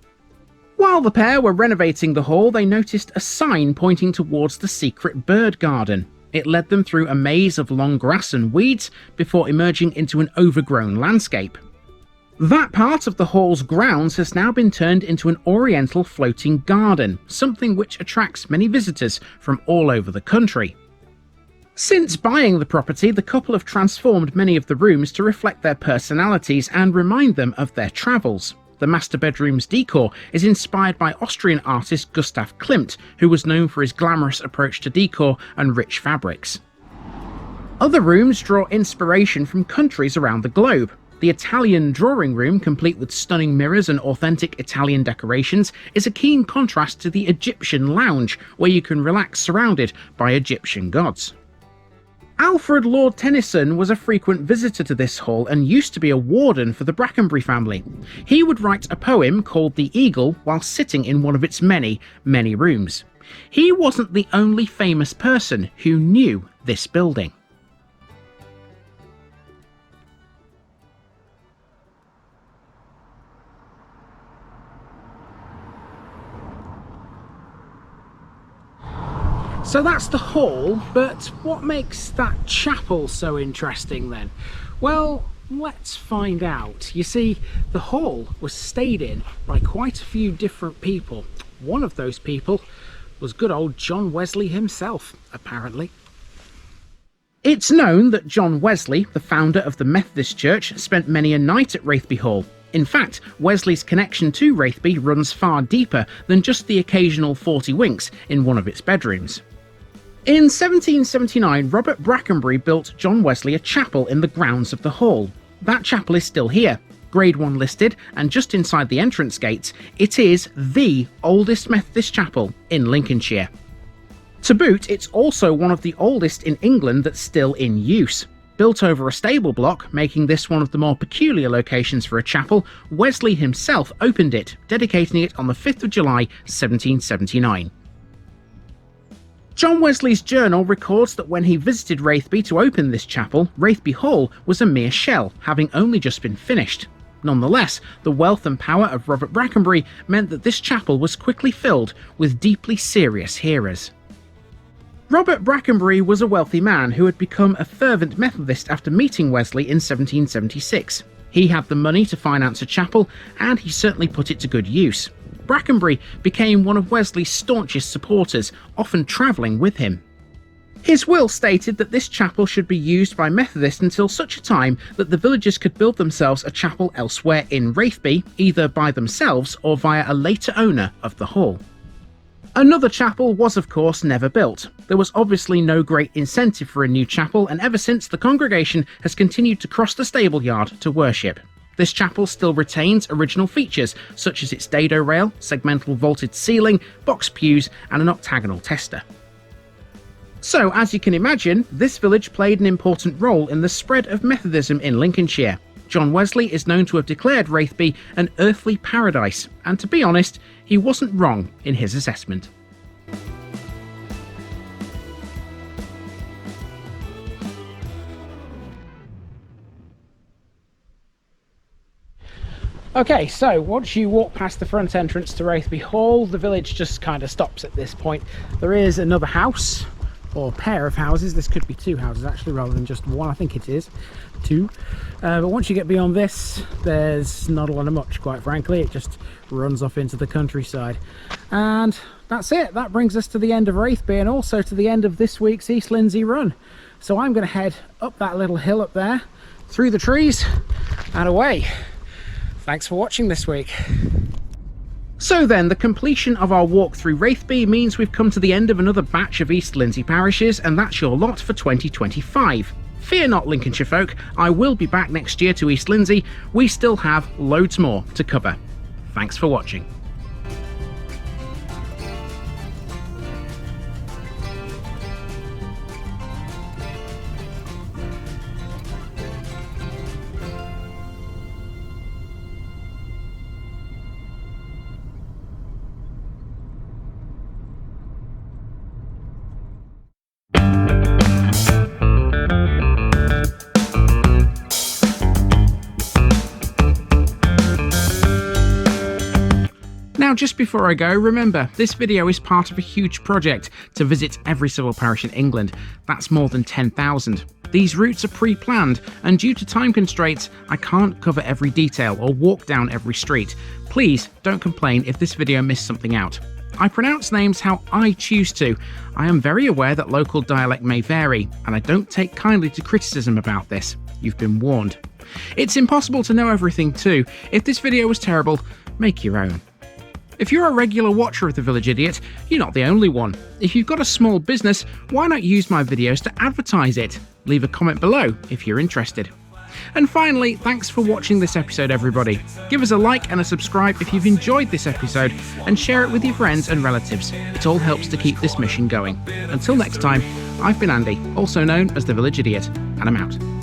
While the pair were renovating the hall, they noticed a sign pointing towards the secret bird garden. It led them through a maze of long grass and weeds before emerging into an overgrown landscape. That part of the hall's grounds has now been turned into an oriental floating garden, something which attracts many visitors from all over the country. Since buying the property, the couple have transformed many of the rooms to reflect their personalities and remind them of their travels. The master bedroom's decor is inspired by Austrian artist Gustav Klimt, who was known for his glamorous approach to decor and rich fabrics. Other rooms draw inspiration from countries around the globe. The Italian drawing room, complete with stunning mirrors and authentic Italian decorations, is a keen contrast to the Egyptian lounge, where you can relax surrounded by Egyptian gods. Alfred Lord Tennyson was a frequent visitor to this hall and used to be a warden for the Brackenbury family. He would write a poem called The Eagle while sitting in one of its many, many rooms. He wasn't the only famous person who knew this building. So that's the hall, but what makes that chapel so interesting then? Well, let's find out. You see, the hall was stayed in by quite a few different people. One of those people was good old John Wesley himself, apparently. It's known that John Wesley, the founder of the Methodist Church, spent many a night at Raithby Hall. In fact, Wesley's connection to Raithby runs far deeper than just the occasional 40 winks in one of its bedrooms. In 1779, Robert Brackenbury built John Wesley a chapel in the grounds of the hall. That chapel is still here, Grade 1 listed, and just inside the entrance gates, it is the oldest Methodist chapel in Lincolnshire. To boot, it's also one of the oldest in England that's still in use. Built over a stable block, making this one of the more peculiar locations for a chapel, Wesley himself opened it, dedicating it on the 5th of July, 1779. John Wesley's journal records that when he visited Raithby to open this chapel, Raithby Hall was a mere shell, having only just been finished. Nonetheless, the wealth and power of Robert Brackenbury meant that this chapel was quickly filled with deeply serious hearers. Robert Brackenbury was a wealthy man who had become a fervent Methodist after meeting Wesley in 1776. He had the money to finance a chapel, and he certainly put it to good use. Brackenbury became one of Wesley's staunchest supporters, often travelling with him. His will stated that this chapel should be used by Methodists until such a time that the villagers could build themselves a chapel elsewhere in Raithby, either by themselves or via a later owner of the hall. Another chapel was of course never built. There was obviously no great incentive for a new chapel, and ever since the congregation has continued to cross the stable yard to worship. This chapel still retains original features such as its dado rail, segmental vaulted ceiling, box pews and an octagonal tester. So, as you can imagine, this village played an important role in the spread of Methodism in Lincolnshire. John Wesley is known to have declared Raithby an earthly paradise, and to be honest, he wasn't wrong in his assessment. Okay, so once you walk past the front entrance to Raithby Hall, the village just kind of stops at this point. There is another house, or pair of houses. This could be 2 houses actually, rather than just one. I think it is 2. But once you get beyond this, there's not a lot of much, quite frankly. It just runs off into the countryside. And that's it. That brings us to the end of Raithby, and also to the end of this week's East Lindsey run. So I'm going to head up that little hill up there, through the trees, and away. Thanks for watching this week. So then, the completion of our walk through Raithby means we've come to the end of another batch of East Lindsey parishes, and that's your lot for 2025. Fear not, Lincolnshire folk, I will be back next year to East Lindsey. We still have loads more to cover. Thanks for watching. Now, just before I go, remember, this video is part of a huge project to visit every civil parish in England. That's more than 10,000. These routes are pre-planned, and due to time constraints, I can't cover every detail or walk down every street. Please don't complain if this video missed something out. I pronounce names how I choose to. I am very aware that local dialect may vary, and I don't take kindly to criticism about this. You've been warned. It's impossible to know everything too. If this video was terrible, make your own. If you're a regular watcher of The Village Idiot, you're not the only one. If you've got a small business, why not use my videos to advertise it? Leave a comment below if you're interested. And finally, thanks for watching this episode, everybody. Give us a like and a subscribe if you've enjoyed this episode, and share it with your friends and relatives. It all helps to keep this mission going. Until next time, I've been Andy, also known as The Village Idiot, and I'm out.